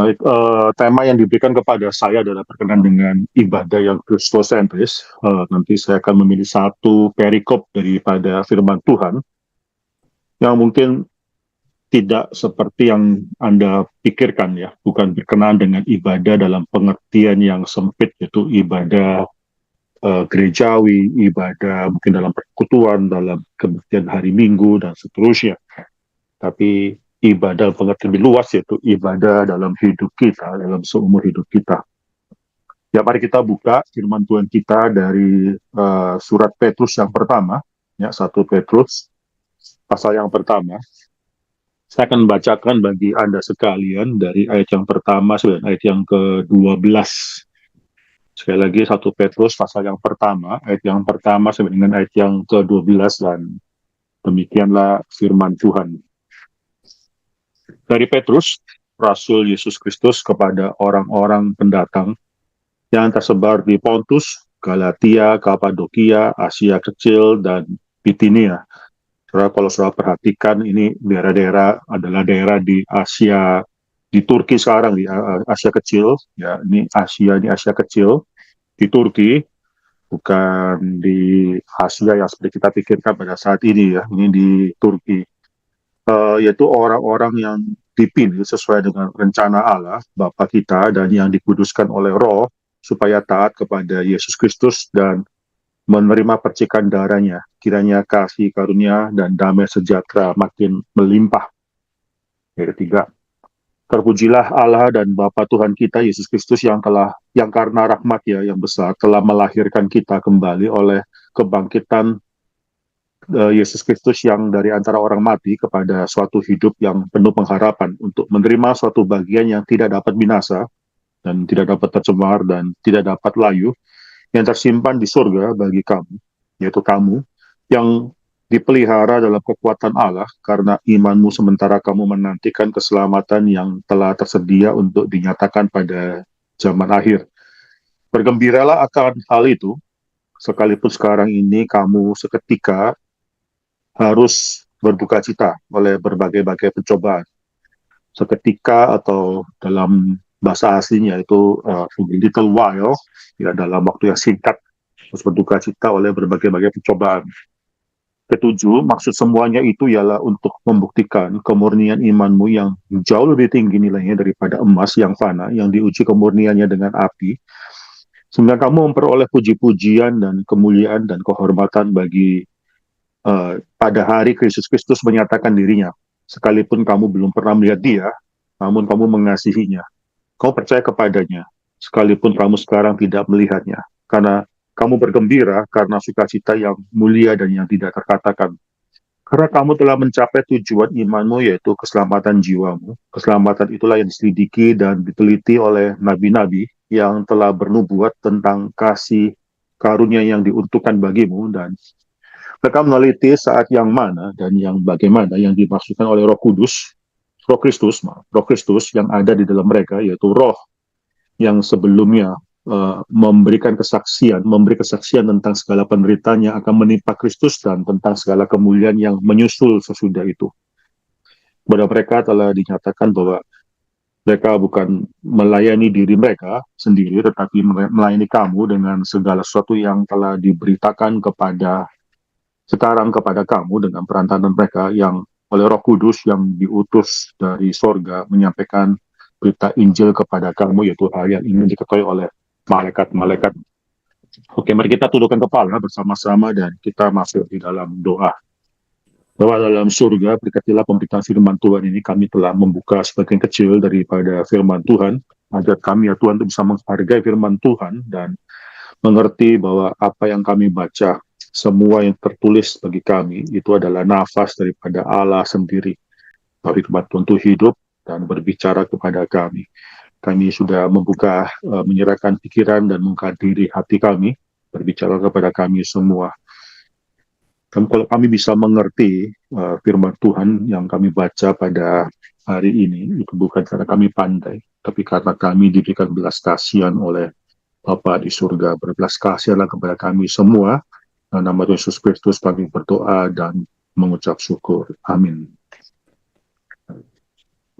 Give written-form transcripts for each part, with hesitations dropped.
Baik, tema yang diberikan kepada saya adalah berkenaan dengan ibadah yang Kristosentris. Nanti saya akan memilih satu perikop daripada firman Tuhan yang mungkin tidak seperti yang Anda pikirkan ya, bukan berkenaan dengan ibadah dalam pengertian yang sempit, yaitu ibadah gerejawi, ibadah mungkin dalam persekutuan, dalam kebaktian hari Minggu, dan seterusnya. Tapi ibadah pengertian lebih luas, yaitu ibadah dalam hidup kita, dalam seumur hidup kita. Ya, mari kita buka firman Tuhan kita dari surat Petrus yang pertama, ya, 1 Petrus pasal yang pertama. Saya akan membacakan bagi Anda sekalian dari ayat yang pertama sampai ayat yang ke-12. Sekali lagi 1 Petrus pasal yang pertama, ayat yang pertama sampai dengan ayat yang ke-12, dan demikianlah firman Tuhan. Dari Petrus, Rasul Yesus Kristus, kepada orang-orang pendatang yang tersebar di Pontus, Galatia, Kapadokia, Asia Kecil, dan Bitinia. Saudara, kalau saudara perhatikan, ini daerah-daerah adalah daerah di Asia, di Turki sekarang, di Asia Kecil. Ya, ini Asia Kecil, di Turki, bukan di Asia yang seperti kita pikirkan pada saat ini ya. Ini di Turki. Yaitu orang-orang yang dipilih sesuai dengan rencana Allah, Bapa kita, dan yang dikuduskan oleh Roh, supaya taat kepada Yesus Kristus dan menerima percikan darahnya. Kiranya kasih karunia dan damai sejahtera makin melimpah. Yang ketiga, terpujilah Allah dan Bapa Tuhan kita Yesus Kristus yang karena rahmat-Nya yang besar telah melahirkan kita kembali oleh kebangkitan Yesus Kristus yang dari antara orang mati kepada suatu hidup yang penuh pengharapan, untuk menerima suatu bagian yang tidak dapat binasa dan tidak dapat tercemar dan tidak dapat layu, yang tersimpan di surga bagi kamu, yaitu kamu yang dipelihara dalam kekuatan Allah karena imanmu, sementara kamu menantikan keselamatan yang telah tersedia untuk dinyatakan pada zaman akhir. Bergembiralah akan hal itu, sekalipun sekarang ini kamu seketika harus berduka cita oleh berbagai-bagai pencobaan. Seketika, atau dalam bahasa aslinya itu little while, ya, dalam waktu yang singkat, harus berduka cita oleh berbagai-bagai pencobaan. Ketujuh, maksud semuanya itu ialah untuk membuktikan kemurnian imanmu yang jauh lebih tinggi nilainya daripada emas yang fana, yang diuji kemurniannya dengan api, sehingga kamu memperoleh puji-pujian dan kemuliaan dan kehormatan bagi pada hari Yesus Kristus menyatakan dirinya. Sekalipun kamu belum pernah melihat Dia, namun kamu mengasihinya. Kau percaya kepadanya, sekalipun kamu sekarang tidak melihatnya, karena kamu bergembira karena sukacita yang mulia dan yang tidak terkatakan. Karena kamu telah mencapai tujuan imanmu, yaitu keselamatan jiwamu. Keselamatan itulah yang diselidiki dan diteliti oleh nabi-nabi yang telah bernubuat tentang kasih karunia yang diuntukkan bagimu, dan mereka meneliti saat yang mana dan yang bagaimana yang dimaksudkan oleh Roh Kristus yang ada di dalam mereka, yaitu Roh yang sebelumnya memberi kesaksian tentang segala penderitaan yang akan menimpa Kristus dan tentang segala kemuliaan yang menyusul sesudah itu. Kepada mereka telah dinyatakan bahwa mereka bukan melayani diri mereka sendiri, tetapi melayani kamu dengan segala sesuatu yang telah diberitakan sekarang kepada kamu dengan perantaran mereka yang oleh Roh Kudus yang diutus dari sorga menyampaikan berita Injil kepada kamu, yaitu hal yang ingin diketahui oleh malaikat-malaikat. Oke, mari kita tundukkan kepala bersama-sama dan kita masuk di dalam doa. Bahwa dalam surga, berkatilah pemberitaan firman Tuhan ini, kami telah membuka sebagian kecil daripada firman Tuhan, agar kami ya Tuhan bisa menghargai firman Tuhan dan mengerti bahwa apa yang kami baca, semua yang tertulis bagi kami, itu adalah nafas daripada Allah sendiri. Firman Tuhan itu hidup dan berbicara kepada kami. Kami sudah membuka, menyerahkan pikiran dan menghadiri hati kami, berbicara kepada kami semua. Kalau kami bisa mengerti firman Tuhan yang kami baca pada hari ini, itu bukan karena kami pandai, tapi karena kami diberikan belas kasihan oleh Bapa di surga. Berbelas kasihanlah kepada kami semua. Dalam nama Yesus Kristus kami berdoa dan mengucap syukur. Amin.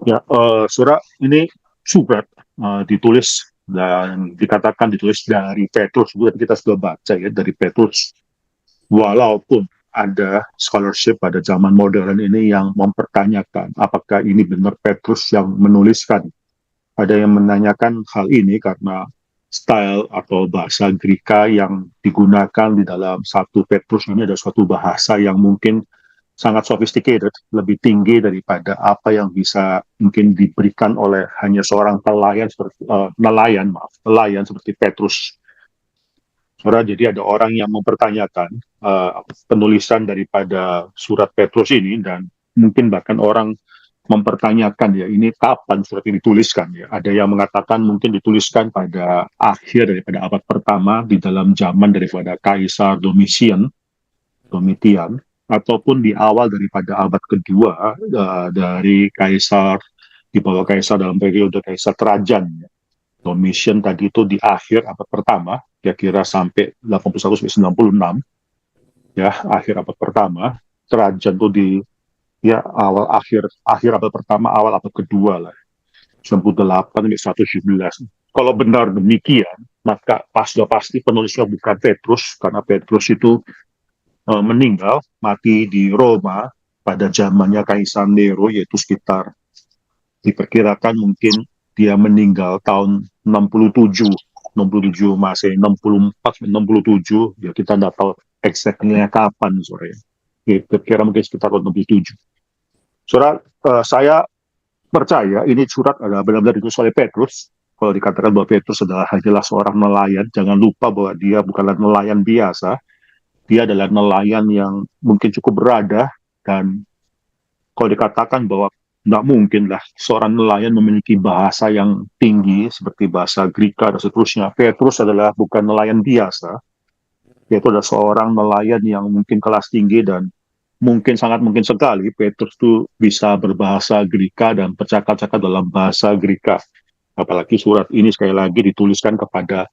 Ya, Saudara, ini surat ditulis dan dikatakan ditulis dari Petrus. Kita sudah baca ya dari Petrus, walaupun ada scholarship pada zaman modern ini yang mempertanyakan apakah ini benar Petrus yang menuliskan. Ada yang menanyakan hal ini karena style atau bahasa Greka yang digunakan di dalam satu Petrus ini ada suatu bahasa yang mungkin sangat sophisticated, lebih tinggi daripada apa yang bisa mungkin diberikan oleh hanya seorang nelayan seperti Petrus. Jadi ada orang yang mempertanyakan penulisan daripada surat Petrus ini, dan mungkin bahkan orang mempertanyakan ya ini kapan surat ini dituliskan ya. Ada yang mengatakan mungkin dituliskan pada akhir daripada abad pertama di dalam zaman daripada Kaisar Domitian, ataupun di awal daripada abad kedua dari Kaisar, di bawah Kaisar dalam periode Kaisar Trajan ya. Domitian tadi itu di akhir abad pertama, kira-kira sampai 81-96 ya, akhir abad pertama. Trajan itu di ya akhir abad pertama, awal abad kedua lah, 98-117. Kalau benar demikian, maka sudah pasti penulisnya bukan Petrus, karena Petrus itu mati di Roma pada zamannya Kaisar Nero, yaitu sekitar diperkirakan mungkin dia meninggal tahun 67 Masehi, 64-67 ya, kita tidak tahu exactnya kapan sore. Kira-kira mungkin sekitar tahun 67. Saya percaya ini surat adalah benar-benar ditulis oleh Petrus. Kalau dikatakan bahwa Petrus adalah seorang nelayan, jangan lupa bahwa dia bukanlah nelayan biasa. Dia adalah nelayan yang mungkin cukup berada, dan kalau dikatakan bahwa tidak mungkin lah seorang nelayan memiliki bahasa yang tinggi seperti bahasa Greka dan seterusnya. Petrus adalah bukan nelayan biasa, yaitu adalah seorang nelayan yang mungkin kelas tinggi, dan sangat mungkin sekali Petrus itu bisa berbahasa Greka dan bercakap-cakap dalam bahasa Greka. Apalagi surat ini sekali lagi dituliskan kepada,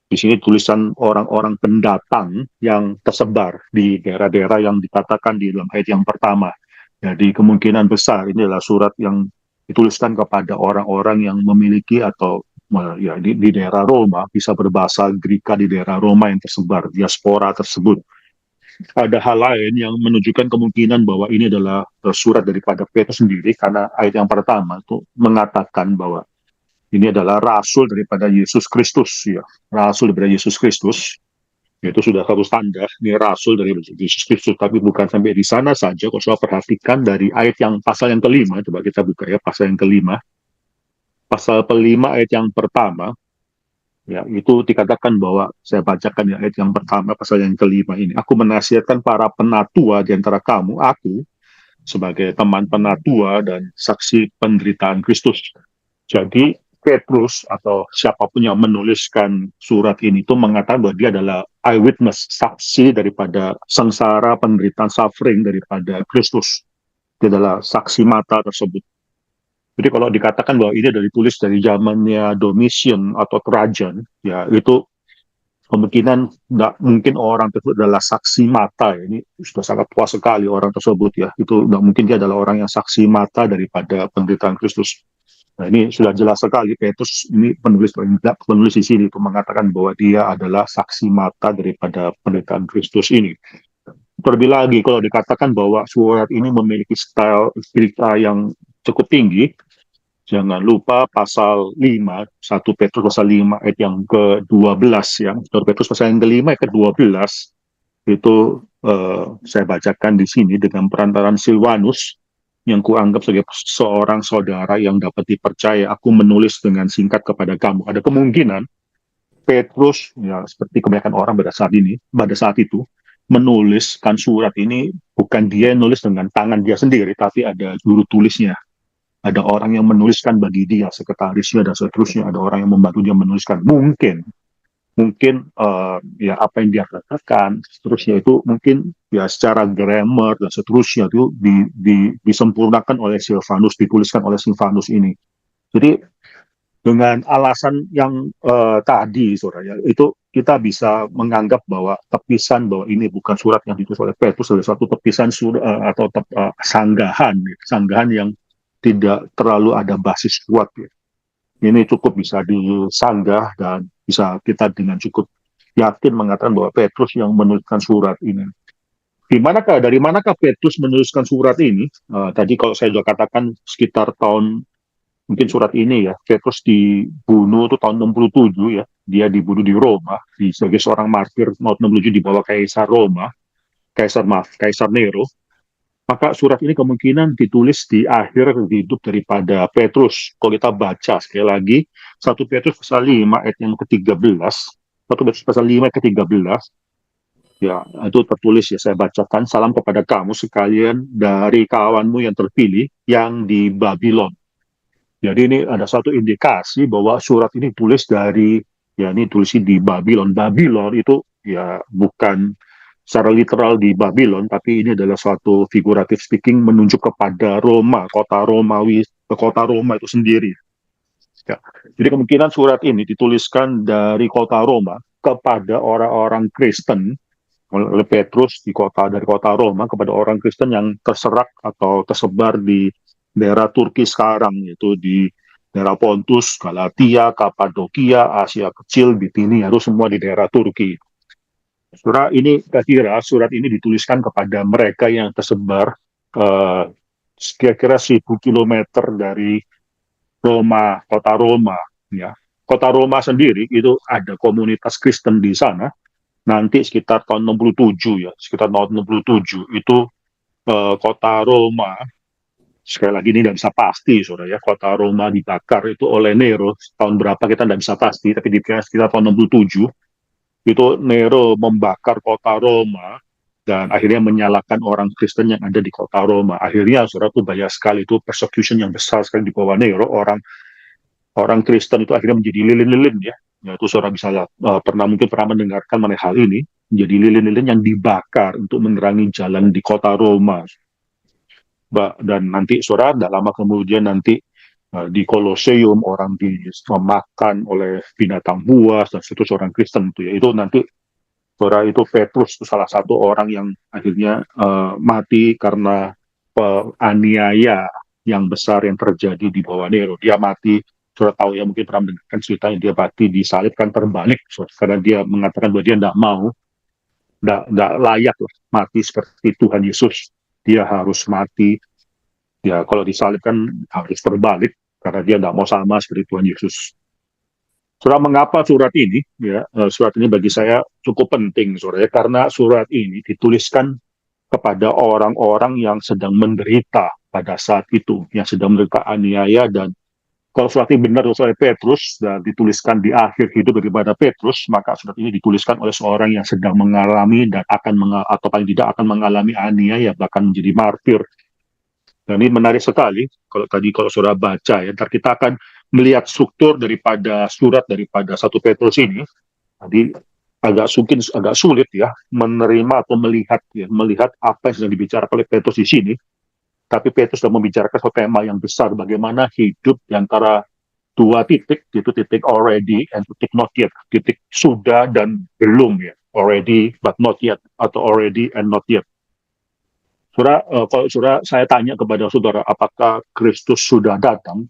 di sini tulisan orang-orang pendatang yang tersebar di daerah-daerah yang dikatakan di dalam ayat yang pertama. Jadi kemungkinan besar ini adalah surat yang dituliskan kepada orang-orang yang memiliki atau ya di daerah Roma, bisa berbahasa Greka di daerah Roma yang tersebar, diaspora tersebut. Ada hal lain yang menunjukkan kemungkinan bahwa ini adalah surat daripada Petrus sendiri, karena ayat yang pertama itu mengatakan bahwa ini adalah rasul daripada Yesus Kristus ya, rasul daripada Yesus Kristus. Itu sudah satu tanda, ini rasul dari Yesus Kristus. Tapi bukan sampai di sana saja. Kalau saya perhatikan dari ayat yang pasal yang kelima, coba kita buka ya, pasal yang kelima. Pasal kelima ayat yang pertama, ya itu dikatakan bahwa, saya bacakan ya ayat yang pertama pasal yang kelima ini. Aku menasihatkan para penatua di antara kamu, aku sebagai teman penatua dan saksi penderitaan Kristus. Jadi Petrus atau siapapun yang menuliskan surat ini itu mengatakan bahwa dia adalah eyewitness, saksi daripada sengsara, penderitaan, suffering daripada Kristus. Dia adalah saksi mata tersebut. Jadi kalau dikatakan bahwa ini adalah ditulis dari zamannya Domitian atau Trajan, ya itu kemungkinan nggak mungkin orang tersebut adalah saksi mata. Ini sudah sangat tua sekali orang tersebut ya. Itu nggak mungkin dia adalah orang yang saksi mata daripada penderitaan Kristus. Nah, ini sudah jelas sekali Petrus ini penulis di sini itu mengatakan bahwa dia adalah saksi mata daripada penderitaan Kristus ini. Terlebih lagi kalau dikatakan bahwa surat ini memiliki style cerita yang cukup tinggi, jangan lupa pasal 5, 1 Petrus pasal 5 ayat yang ke-12 ya. 1 Petrus pasal yang ke-5 ayat ke-12 itu saya bacakan di sini dengan perantaran Silvanus, yang kuanggap sebagai seorang saudara yang dapat dipercaya. Aku menulis dengan singkat kepada kamu. Ada kemungkinan Petrus, ya seperti kebanyakan orang pada saat itu, menuliskan surat ini bukan dia yang nulis dengan tangan dia sendiri, tapi ada juru tulisnya. Ada orang yang menuliskan bagi dia, sekretarisnya dan seterusnya. Ada orang yang membantu dia menuliskan. Mungkin ya apa yang dia katakan seterusnya itu mungkin ya secara grammar dan seterusnya itu disempurnakan oleh Silvanus, dituliskan oleh Silvanus ini. Jadi dengan alasan yang tadi saudara, itu kita bisa menganggap bahwa tepisan bahwa ini bukan surat yang ditulis oleh Petrus, adalah suatu tepisan atau sanggahan yang tidak terlalu ada basis kuat ya. Ini cukup bisa disanggah dan bisa kita dengan cukup yakin mengatakan bahwa Petrus yang menuliskan surat ini. Dari manakah Petrus menuliskan surat ini? Tadi kalau saya sudah katakan sekitar tahun, mungkin surat ini ya, Petrus dibunuh itu tahun 67 ya. Dia dibunuh di Roma, sebagai seorang martir tahun 67 di bawah Kaisar Roma, Kaisar Nero. Maka surat ini kemungkinan ditulis di akhir hidup daripada Petrus. Kalau kita baca sekali lagi, 1 Petrus pasal 5 ayat yang ke-13, 1 Petrus pasal 5 ayat ke-13, ya, itu tertulis ya, saya bacakan. Salam kepada kamu sekalian dari kawanmu yang terpilih yang di Babylon. Jadi ini ada satu indikasi bahwa surat ini tulis dari, ya ini tulis di Babylon. Babylon itu ya bukan secara literal di Babylon, tapi ini adalah suatu figuratif speaking menunjuk kepada Roma, kota Roma itu sendiri. Ya. Jadi kemungkinan surat ini dituliskan dari kota Roma kepada orang-orang Kristen oleh Petrus dari kota Roma kepada orang Kristen yang terserak atau tersebar di daerah Turki sekarang, yaitu di daerah Pontus, Galatia, Kapadokia, Asia Kecil, Bitinia, itu semua di daerah Turki. Surat ini dituliskan kepada mereka yang tersebar eh, kira-kira 1.000 kilometer dari Roma, kota Roma. Ya, kota Roma sendiri itu ada komunitas Kristen di sana. Nanti sekitar tahun 67 ya, sekitar tahun 67 itu kota Roma, sekali lagi ini tidak bisa pasti, saudara ya, kota Roma dibakar itu oleh Nero. Tahun berapa kita tidak bisa pasti, tapi di sekitar tahun 67 itu Nero membakar kota Roma dan akhirnya menyalakan orang Kristen yang ada di kota Roma. Akhirnya saudara itu banyak sekali, itu persecution yang besar sekali di bawah Nero. Orang Kristen itu akhirnya menjadi lilin-lilin ya. Itu saudara bisa mungkin pernah mendengarkan mengenai hal ini, menjadi lilin-lilin yang dibakar untuk menerangi jalan di kota Roma. Dan nanti saudara tidak lama kemudian nanti di Koloseum orang dimakan oleh binatang buas dan itu orang Kristen itu ya. Itu nanti saudara, itu Petrus itu salah satu orang yang akhirnya mati karena aniaya yang besar yang terjadi di bawah Nero. Dia mati, saudara tahu ya, mungkin pernah mendengarkan ceritanya, dia mati disalibkan terbalik karena dia mengatakan bahwa dia tidak layak lah mati seperti Tuhan Yesus. Dia harus mati, ya kalau disalibkan harus terbalik karena dia tidak mau sama seperti Tuhan Yesus. Saudara, mengapa surat ini? Ya, surat ini bagi saya cukup penting, saudara, ya, karena surat ini dituliskan kepada orang-orang yang sedang menderita pada saat itu, yang sedang menderita aniaya. Dan kalau surat ini benar oleh Petrus dan dituliskan di akhir hidup daripada Petrus, maka surat ini dituliskan oleh seorang yang sedang mengalami dan atau paling tidak akan mengalami aniaya, bahkan menjadi martir. Dan ini menarik sekali. Kalau saudara baca ya, ntar kita akan melihat struktur daripada surat daripada 1 Petrus ini. Tadi agak sulit ya menerima atau melihat apa yang sedang dibicarakan oleh Petrus di sini. Tapi Petrus sudah membicarakan suatu tema yang besar, bagaimana hidup di antara dua titik, yaitu titik already and titik not yet, titik sudah dan belum ya, already but not yet, atau already and not yet. Kalau saya tanya kepada saudara, apakah Kristus sudah datang?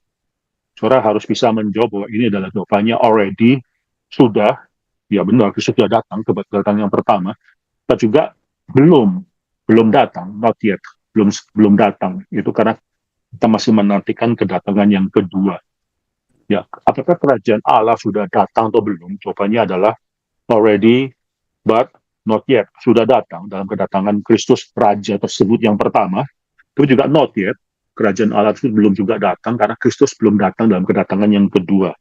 Saudara harus bisa menjawab bahwa ini adalah jawabannya already, sudah, ya benar, Kristus sudah datang, kedatangan yang pertama. Tapi juga belum datang, not yet, belum datang. Itu karena kita masih menantikan kedatangan yang kedua. Ya, apakah kerajaan Allah sudah datang atau belum? Jawabannya adalah already, but not yet, sudah datang dalam kedatangan Kristus Raja tersebut yang pertama. Itu juga not yet, kerajaan Allah itu belum juga datang karena Kristus belum datang dalam kedatangan yang kedua.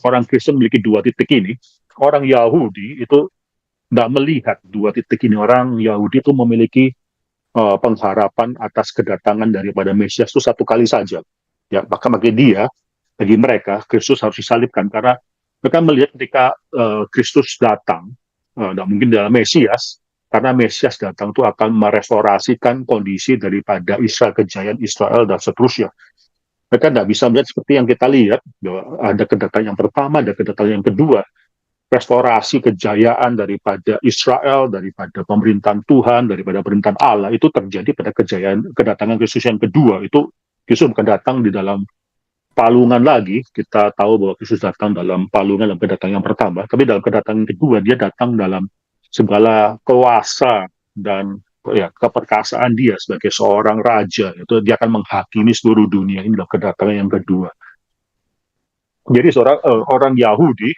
Orang Kristen memiliki dua titik ini. Orang Yahudi itu tidak melihat dua titik ini. Orang Yahudi itu memiliki pengharapan atas kedatangan daripada Mesias itu satu kali saja. Ya, bahkan bagi mereka Kristus harus disalibkan karena mereka melihat ketika Kristus datang, tidak mungkin dalam Mesias, karena Mesias datang itu akan merestorasikan kondisi daripada Israel, kejayaan Israel dan seterusnya. Mereka tidak bisa melihat seperti yang kita lihat, bahwa ada kedatangan yang pertama, ada kedatangan yang kedua. Restorasi kejayaan daripada Israel, daripada pemerintahan Tuhan, daripada pemerintahan Allah, itu terjadi pada kedatangan Kristus yang kedua. Itu Kristus bukan datang di dalam palungan lagi, kita tahu bahwa Kristus datang dalam palungan dalam kedatangan yang pertama, tapi dalam kedatangan kedua dia datang dalam segala kuasa dan ya keperkasaan dia sebagai seorang raja. Itu dia akan menghakimi seluruh dunia ini dalam kedatangan yang kedua. Jadi seorang orang Yahudi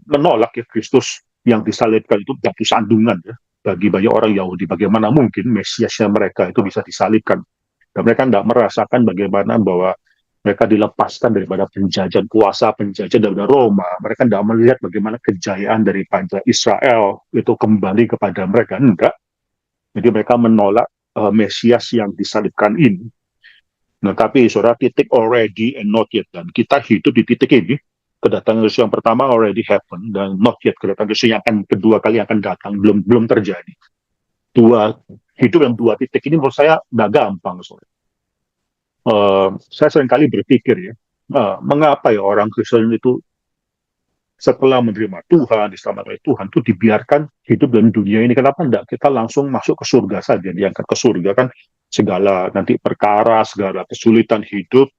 menolak ya Kristus yang disalibkan itu batu sandungan ya bagi banyak orang Yahudi. Bagaimana mungkin Mesiasnya mereka itu bisa disalibkan? Dan mereka tidak merasakan bagaimana bahwa mereka dilepaskan daripada penjajahan kuasa penjajahan dari Roma. Mereka tidak melihat bagaimana kejayaan daripada Israel itu kembali kepada mereka. Enggak. Jadi mereka menolak Mesias yang disalibkan ini. Nah, tapi saudara, titik already and not yet. Dan kita hidup di titik ini. Kedatangan Yesus yang pertama already happen dan not yet. Kedatangan Yesus yang akan kedua kali akan datang belum terjadi. Hidup yang dua titik ini menurut saya nggak gampang. Saudara. Saya seringkali berpikir ya, mengapa ya orang Kristen itu setelah menerima Tuhan, diselamatkan oleh Tuhan, itu dibiarkan hidup dalam dunia ini. Kenapa enggak? Kita langsung masuk ke surga saja. Diangkat ke surga kan segala nanti perkara, segala kesulitan hidup,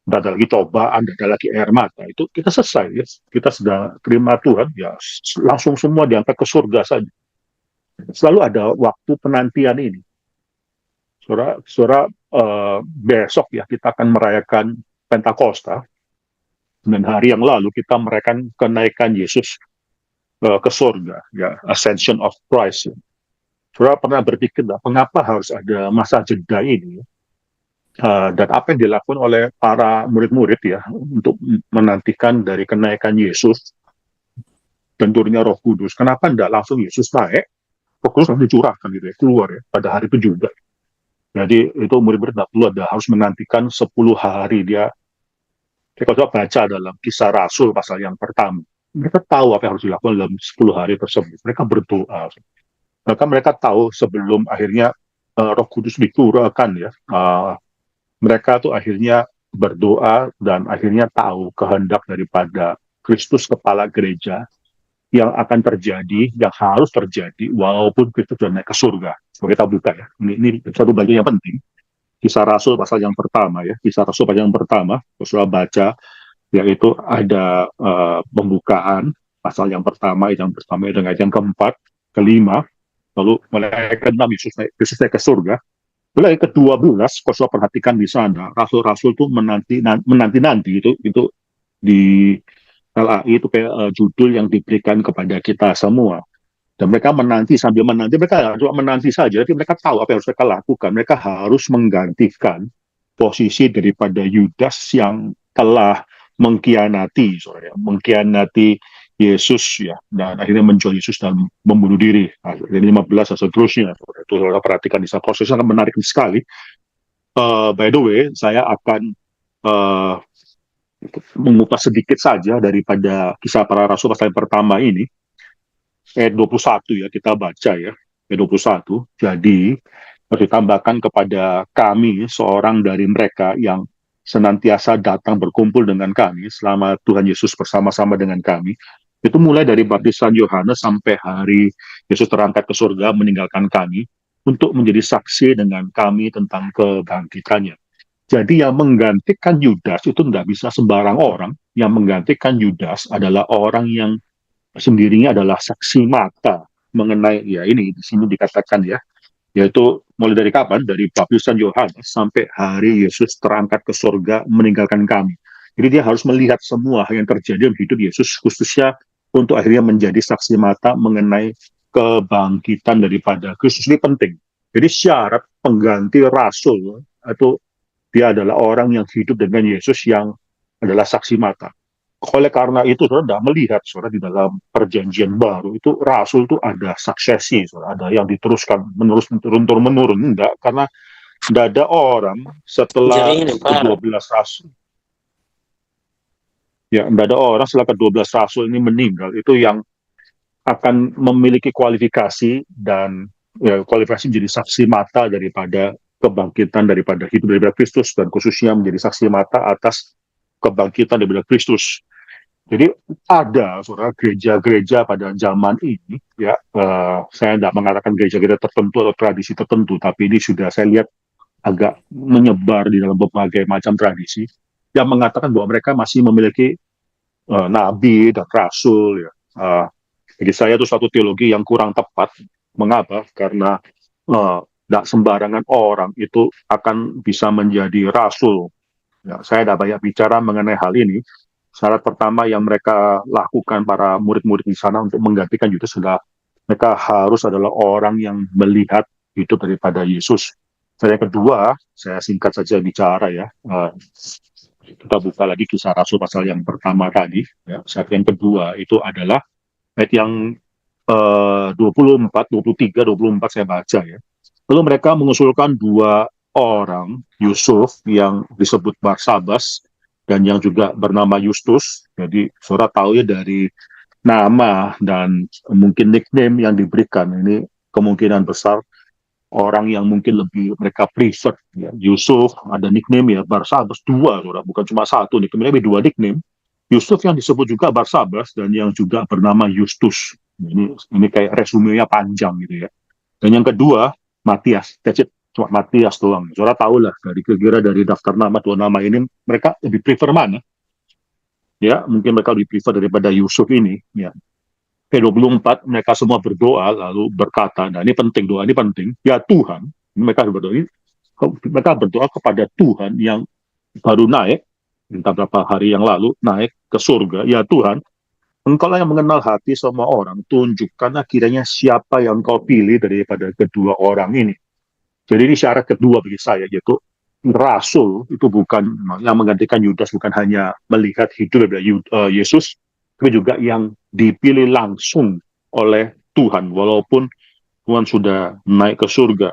tidak ada lagi cobaan, tidak ada lagi air mata. Itu kita selesai. Ya. Kita sudah terima Tuhan, ya langsung semua diangkat ke surga saja. Selalu ada waktu penantian ini. Saudara, besok ya kita akan merayakan Pentakosta. 9 hari yang lalu kita merayakan kenaikan Yesus ke surga, ya, Ascension of Christ. Ya. Saudara pernah berpikir, mengapa harus ada masa jeda ini? Dan apa yang dilakukan oleh para murid-murid ya untuk menantikan dari kenaikan Yesus dan turunnya Roh Kudus. Kenapa tidak langsung Yesus naik, Roh Kudus langsung dicurahkan gitu ya, keluar ya pada hari itu juga. Jadi itu murid-murid tidak perlu harus menantikan 10 hari dia. Kalau baca dalam Kisah Rasul pasal yang pertama, mereka tahu apa yang harus dilakukan dalam 10 hari tersebut. Mereka berdoa. Maka mereka tahu sebelum akhirnya Roh Kudus dicurahkan ya, mereka tuh akhirnya berdoa dan akhirnya tahu kehendak daripada Kristus kepala gereja yang akan terjadi, yang harus terjadi walaupun Kristus sudah naik ke surga. So, kita buka ya. Ini satu bagian yang penting. Kisah Rasul pasal yang pertama ya. Kisah Rasul pasal yang pertama, Saudara baca, yaitu ada pembukaan pasal yang pertama dengan ayat yang keempat, kelima, lalu mulai ke-6 Yesus naik ke surga. Mulai ke-12, kalau saya perhatikan di sana, rasul-rasul itu menanti itu di LAI itu kayak judul yang diberikan kepada kita semua. Dan mereka menanti sambil menanti, mereka cuma menanti saja, tapi mereka tahu apa yang harus mereka lakukan. Mereka harus menggantikan posisi daripada Yudas yang telah mengkhianati Yesus ya, dan akhirnya menjual Yesus dan membunuh diri. Ayat 15 dan seterusnya. Itu kalau perhatikan di sana prosesnya akan menarik sekali. By the way, saya akan mengupas sedikit saja daripada Kisah Para Rasul pasal yang pertama ini. Ayat 21 ya, kita baca ya. Ayat 21. Jadi, harus ditambahkan kepada kami, seorang dari mereka yang senantiasa datang berkumpul dengan kami selama Tuhan Yesus bersama-sama dengan kami. Itu mulai dari baptisan Yohanes sampai hari Yesus terangkat ke surga meninggalkan kami untuk menjadi saksi dengan kami tentang kebangkitannya. Jadi yang menggantikan Yudas itu tidak bisa sembarang orang. Yang menggantikan Yudas adalah orang yang sendirinya adalah saksi mata mengenai ya ini di sini dikatakan ya, yaitu mulai dari kapan? Dari baptisan Yohanes sampai hari Yesus terangkat ke surga meninggalkan kami. Jadi dia harus melihat semua yang terjadi dalam hidup Yesus, khususnya untuk akhirnya menjadi saksi mata mengenai kebangkitan daripada Kristus. Ini penting. Jadi syarat pengganti rasul itu dia adalah orang yang hidup dengan Yesus yang adalah saksi mata. Oleh karena itu, saudara tidak melihat, saudara, di dalam perjanjian baru, itu rasul itu ada suksesi, saudara, ada yang diteruskan, menurun, enggak, karena tidak ada orang setelah ke-12 rasul. Ya, tidak ada orang setelah ke-12 rasul ini meninggal, itu yang akan memiliki kualifikasi dan ya, kualifikasi menjadi saksi mata daripada kebangkitan daripada hidup daripada Kristus dan khususnya menjadi saksi mata atas kebangkitan daripada Kristus. Jadi ada saudara gereja-gereja pada zaman ini ya, saya tidak mengatakan gereja-gereja tertentu atau tradisi tertentu, tapi ini sudah saya lihat agak menyebar di dalam berbagai macam tradisi. yang mengatakan bahwa mereka masih memiliki nabi dan rasul ya. Bagi saya itu suatu teologi yang kurang tepat. Mengapa? Karena tidak sembarangan orang itu akan bisa menjadi rasul. Ya, saya tidak banyak bicara mengenai hal ini. Syarat pertama yang mereka lakukan para murid-murid di sana untuk menggantikan Yudas adalah mereka harus adalah orang yang melihat hidup daripada Yesus. Dan yang kedua, saya singkat saja bicara ya. Kita buka lagi Kisah Rasul pasal yang pertama tadi. Ya. Saat yang kedua itu adalah ayat yang 24, 23, 24 saya baca ya. Lalu mereka mengusulkan dua orang, Yusuf yang disebut Barsabas dan yang juga bernama Justus. Jadi saudara tahu ya dari nama dan mungkin nickname yang diberikan ini kemungkinan besar orang yang mungkin lebih mereka prefer ya. Yusuf ada nickname ya Barsabas dua, saudara, bukan cuma satu nickname, tapi dua nickname. Yusuf yang disebut juga Barsabas dan yang juga bernama Justus. Ini kayak resumenya panjang gitu ya. Dan yang kedua Matias, that's it, cuma Matias doang. Saudara tahu lah dari kira-kira dari daftar nama dua nama ini mereka lebih prefer mana? Ya, mungkin mereka lebih prefer daripada Yusuf ini. Ya, P24 mereka semua berdoa lalu berkata, nah ini penting, doa ini penting, ya Tuhan, mereka berdoa kepada Tuhan yang baru naik entah berapa hari yang lalu naik ke surga, ya Tuhan, Engkau lah yang mengenal hati semua orang, tunjukkanlah kiranya siapa yang Kau pilih daripada kedua orang ini. Jadi ini syarat kedua bagi saya, yaitu rasul itu bukan yang menggantikan Yudas, bukan hanya melihat hidup dari Yesus, tapi juga yang dipilih langsung oleh Tuhan, walaupun Tuhan sudah naik ke surga.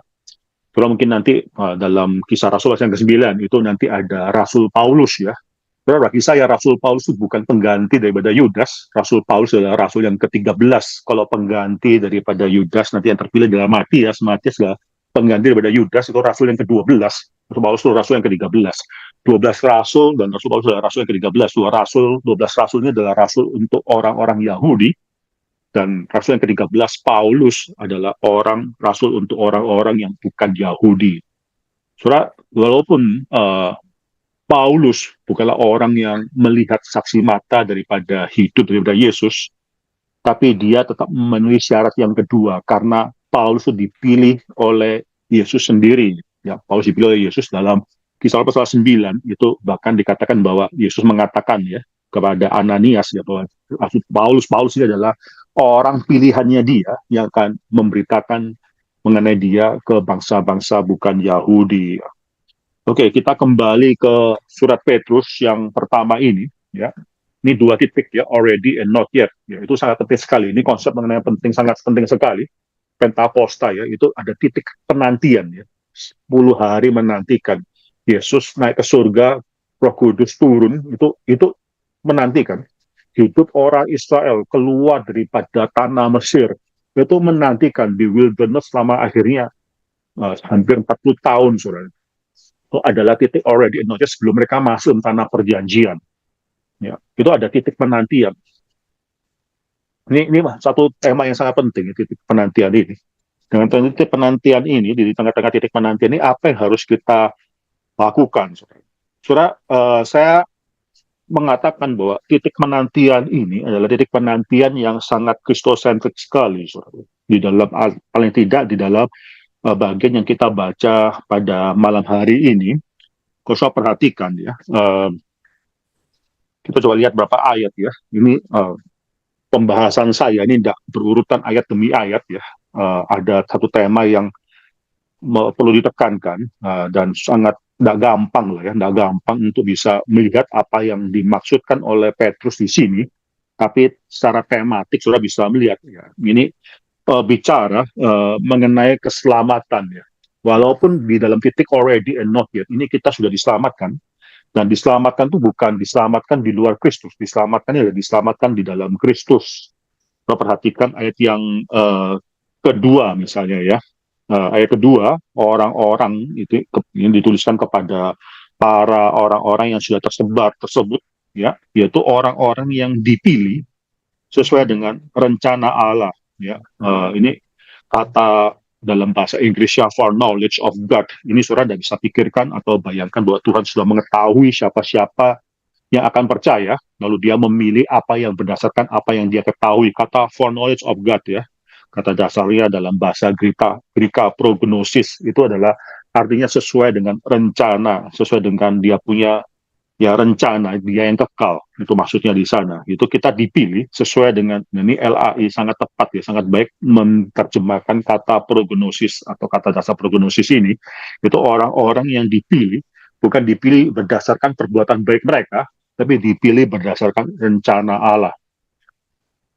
Kalau mungkin nanti dalam Kisah Rasul yang ke-9 itu nanti ada Rasul Paulus ya. Karena bagi saya Rasul Paulus itu bukan pengganti daripada Yudas. Rasul Paulus adalah Rasul yang ke-13. Kalau pengganti daripada Yudas nanti yang terpilih adalah Matias. Matias adalah pengganti daripada Yudas, itu Rasul yang ke-12. Rasul Paulus itu Rasul yang ke-13. 12 Rasul dan Rasul Paulus adalah Rasul yang ke-13. 12 Rasul ini adalah Rasul untuk orang-orang Yahudi. Dan Rasul yang ke-13 Paulus adalah Rasul untuk orang-orang yang bukan Yahudi. Saudara, walaupun Paulus bukanlah orang yang melihat saksi mata daripada hidup daripada Yesus, tapi dia tetap memenuhi syarat yang kedua karena Paulus itu dipilih oleh Yesus sendiri. Ya, Paulus dipilih oleh Yesus dalam Kisah pasal 9 itu bahkan dikatakan bahwa Yesus mengatakan ya kepada Ananias ya bahwa Paulus ini adalah orang pilihannya dia yang akan memberitakan mengenai dia ke bangsa-bangsa bukan Yahudi. Oke, kita kembali ke surat Petrus yang pertama ini ya. Ini dua titik ya, already and not yet. Ya, itu sangat penting sekali. Ini konsep mengenai penting, sangat penting sekali. Pentakosta ya, itu ada titik penantian ya. 10 hari menantikan Yesus naik ke surga, Roh Kudus turun, itu menantikan. Hidup orang Israel keluar daripada tanah Mesir, itu menantikan di wilderness selama akhirnya hampir 40 tahun, saudara. Itu adalah titik already and not yet sebelum mereka masuk tanah perjanjian. Ya, itu ada titik penantian. Ini satu tema yang sangat penting, titik penantian ini. Dengan titik penantian ini, di tengah-tengah titik penantian ini, apa yang harus kita lakukan? Saudara, saya mengatakan bahwa titik penantian ini adalah titik penantian yang sangat kristosentrik sekali, saudara. Di dalam, paling tidak di dalam bagian yang kita baca pada malam hari ini, kalau saya perhatikan ya, kita coba lihat berapa ayat ya. Ini pembahasan saya ini tidak berurutan ayat demi ayat ya. Ada satu tema yang perlu ditekankan dan sangat tidak gampang lah ya, tidak gampang untuk bisa melihat apa yang dimaksudkan oleh Petrus di sini. Tapi secara tematik sudah bisa melihat ya. Ini bicara mengenai keselamatan ya. Walaupun di dalam titik already and not yet ini kita sudah diselamatkan. Dan diselamatkan itu bukan diselamatkan di luar Kristus, diselamatkan adalah diselamatkan di dalam Kristus. Kita perhatikan ayat yang kedua misalnya ya. Ayat kedua, orang-orang itu yang dituliskan kepada para orang-orang yang sudah tersebar tersebut, ya, yaitu orang-orang yang dipilih sesuai dengan rencana Allah. Ya, ini kata dalam bahasa Inggrisnya foreknowledge of God. Ini saudara tidak bisa pikirkan atau bayangkan bahwa Tuhan sudah mengetahui siapa-siapa yang akan percaya, lalu dia memilih apa yang berdasarkan apa yang dia ketahui. Kata foreknowledge of God ya, kata dasarnya dalam bahasa Greka prognosis, itu adalah artinya sesuai dengan rencana, sesuai dengan dia punya ya rencana dia yang kekal, itu maksudnya di sana. Itu kita dipilih sesuai dengan ini LAI sangat tepat ya, sangat baik menerjemahkan kata prognosis atau kata dasar prognosis ini. Itu orang-orang yang dipilih bukan dipilih berdasarkan perbuatan baik mereka, tapi dipilih berdasarkan rencana Allah.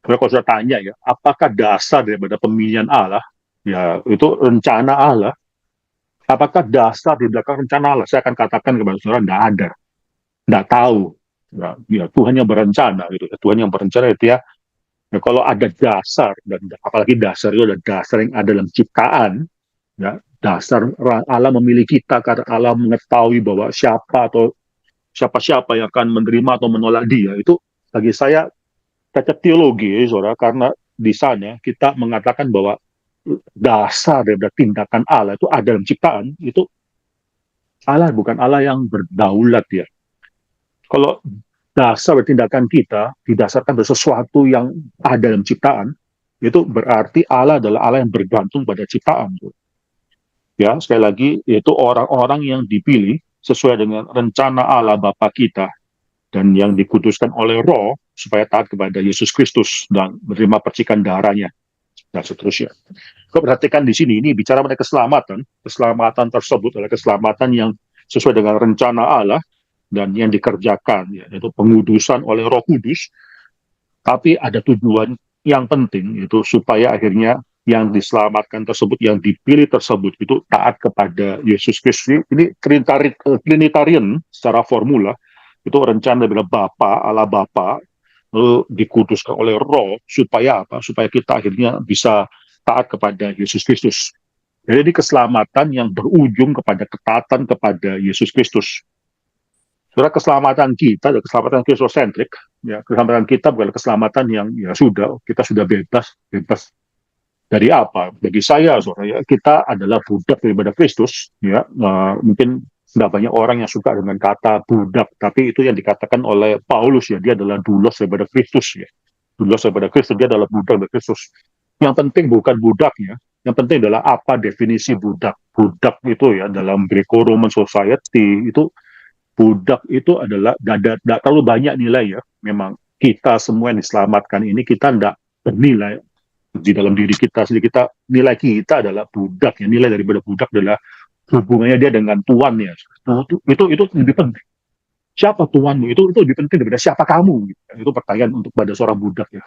Kalau saya tanya ya, apakah dasar daripada pemilihan Allah? Ya, itu rencana Allah. Apakah dasar di belakang rencana Allah? Saya akan katakan kepada saudara, tidak ada, nggak tahu. Ya, Tuhan yang berencana gitu. Tuhan yang berencana itu ya, ya kalau ada dasar dan apalagi dasar itu ada dasar yang ada dalam ciptaan ya, dasar Allah memilih kita karena Allah mengetahui bahwa siapa-siapa yang akan menerima atau menolak dia. Itu bagi saya cacat teologi ya, saudara, karena di sana kita mengatakan bahwa dasar dari tindakan Allah itu ada dalam ciptaan. Itu Allah bukan Allah yang berdaulat ya. Kalau dasar tindakan kita didasarkan dari sesuatu yang ada dalam ciptaan, itu berarti Allah adalah Allah yang bergantung pada ciptaan. Ya, sekali lagi, itu orang-orang yang dipilih sesuai dengan rencana Allah Bapa kita dan yang dikuduskan oleh Roh supaya taat kepada Yesus Kristus dan menerima percikan darahnya dan seterusnya. Kau perhatikan di sini, ini bicara mengenai keselamatan. Keselamatan tersebut adalah keselamatan yang sesuai dengan rencana Allah dan yang dikerjakan, yaitu pengudusan oleh Roh Kudus. Tapi ada tujuan yang penting, itu supaya akhirnya yang diselamatkan tersebut, yang dipilih tersebut, itu taat kepada Yesus Kristus. Ini Trinitarian secara formula, itu rencana dari Bapa, Allah Bapa, lalu dikuduskan oleh Roh, supaya apa? Supaya kita akhirnya bisa taat kepada Yesus Kristus. Jadi ini keselamatan yang berujung kepada ketaatan kepada Yesus Kristus. Saudara, keselamatan kita adalah keselamatan kristosentrik. Ya, keselamatan kita bukan keselamatan yang ya sudah kita sudah bebas dari apa? Bagi saya, saudara, ya, kita adalah budak daripada Kristus. Ya, mungkin tidak banyak orang yang suka dengan kata budak, tapi itu yang dikatakan oleh Paulus ya, dia adalah doulos daripada Kristus ya. Doulos daripada Kristus, dia adalah budak daripada Kristus. Yang penting bukan budaknya, yang penting adalah apa definisi budak. Budak itu ya dalam Greco-Roman society itu budak itu adalah tidak terlalu banyak nilai ya. Memang kita semua yang diselamatkan ini kita tidak bernilai di dalam diri kita sendiri. Kita nilai kita adalah budak ya. Nilai daripada budak adalah hubungannya dia dengan tuannya. Itu lebih penting. Siapa tuanmu? Itu lebih penting daripada siapa kamu. Gitu. Itu pertanyaan untuk pada seorang budak ya.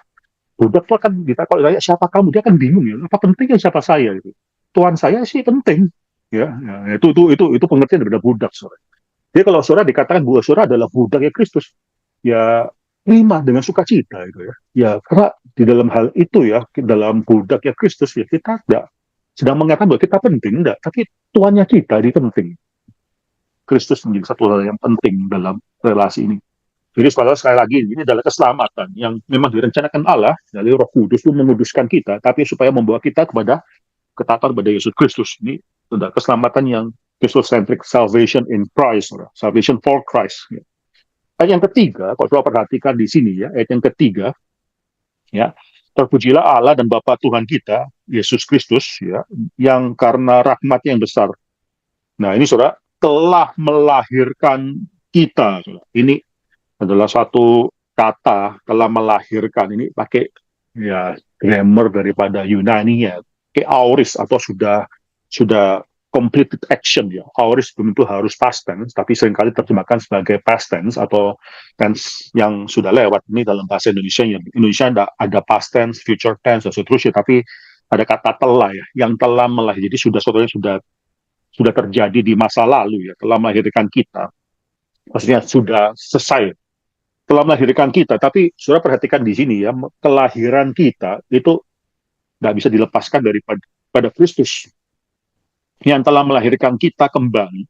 Budak itu akan kita kalau tanya siapa kamu, dia akan bingung ya. Apa pentingnya siapa saya gitu. Tuan saya sih penting. Ya, itu pengertian daripada budak. Sorry. Jadi kalau saudara dikatakan bahwa saudara adalah budaknya Kristus, ya terima dengan sukacita itu ya. Ya karena di dalam hal itu ya, dalam budaknya Kristus ya kita tidak sedang mengatakan bahwa kita penting, enggak, tapi tuannya kita di penting. Kristus menjadi satu hal yang penting dalam relasi ini. Jadi sekali lagi ini adalah keselamatan yang memang direncanakan Allah dari Roh Kudus untuk menguduskan kita, tapi supaya membawa kita kepada ketaatan pada Yesus Kristus. Ini adalah keselamatan yang Christocentric salvation in Christ, salvation for Christ. Ayat yang ketiga, kalau saudara perhatikan di sini ya, ayat yang ketiga, ya, terpujilah Allah dan Bapa Tuhan kita, Yesus Kristus, ya, yang karena rahmat-Nya yang besar. Nah, ini saudara telah melahirkan kita. Saudara. Ini adalah satu kata telah melahirkan. Ini pakai ya grammar daripada Yunani ya, kayak auris atau sudah completed action ya. Aorist belum tentu harus past tense, tapi seringkali terjemahkan sebagai past tense atau tense yang sudah lewat. Ini dalam bahasa Indonesia ya. Indonesia ada past tense, future tense, dan seterusnya. Tapi ada kata telah ya, yang telah melahirkan. Jadi sudah terjadi di masa lalu ya, telah melahirkan kita. Maksudnya sudah selesai. Telah melahirkan kita. Tapi sudah perhatikan di sini ya, kelahiran kita itu nggak bisa dilepaskan daripada Kristus yang telah melahirkan kita kembali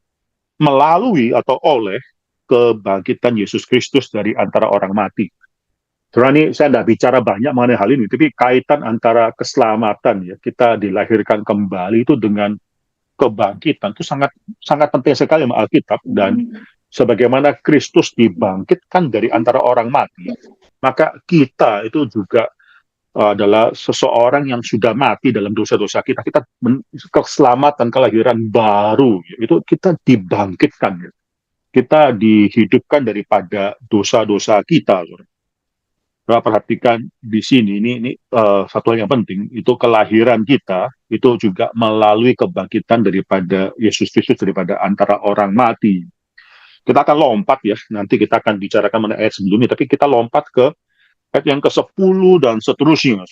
melalui atau oleh kebangkitan Yesus Kristus dari antara orang mati. Sebenarnya ini saya tidak bicara banyak mengenai hal ini, tapi kaitan antara keselamatan ya, kita dilahirkan kembali itu dengan kebangkitan itu sangat sangat penting sekali sama Alkitab. Dan sebagaimana Kristus dibangkitkan dari antara orang mati, maka kita itu juga adalah seseorang yang sudah mati dalam dosa-dosa kita. Kita keselamatan, kelahiran baru, itu kita dibangkitkan. Kita dihidupkan daripada dosa-dosa kita. Nah, perhatikan di sini, ini satu hal yang penting, itu kelahiran kita, itu juga melalui kebangkitan daripada Yesus Kristus daripada antara orang mati. Kita akan lompat ya, nanti kita akan bicarakan mengenai ayat sebelumnya, tapi kita lompat ke ayat yang ke-10 dan seterusnya.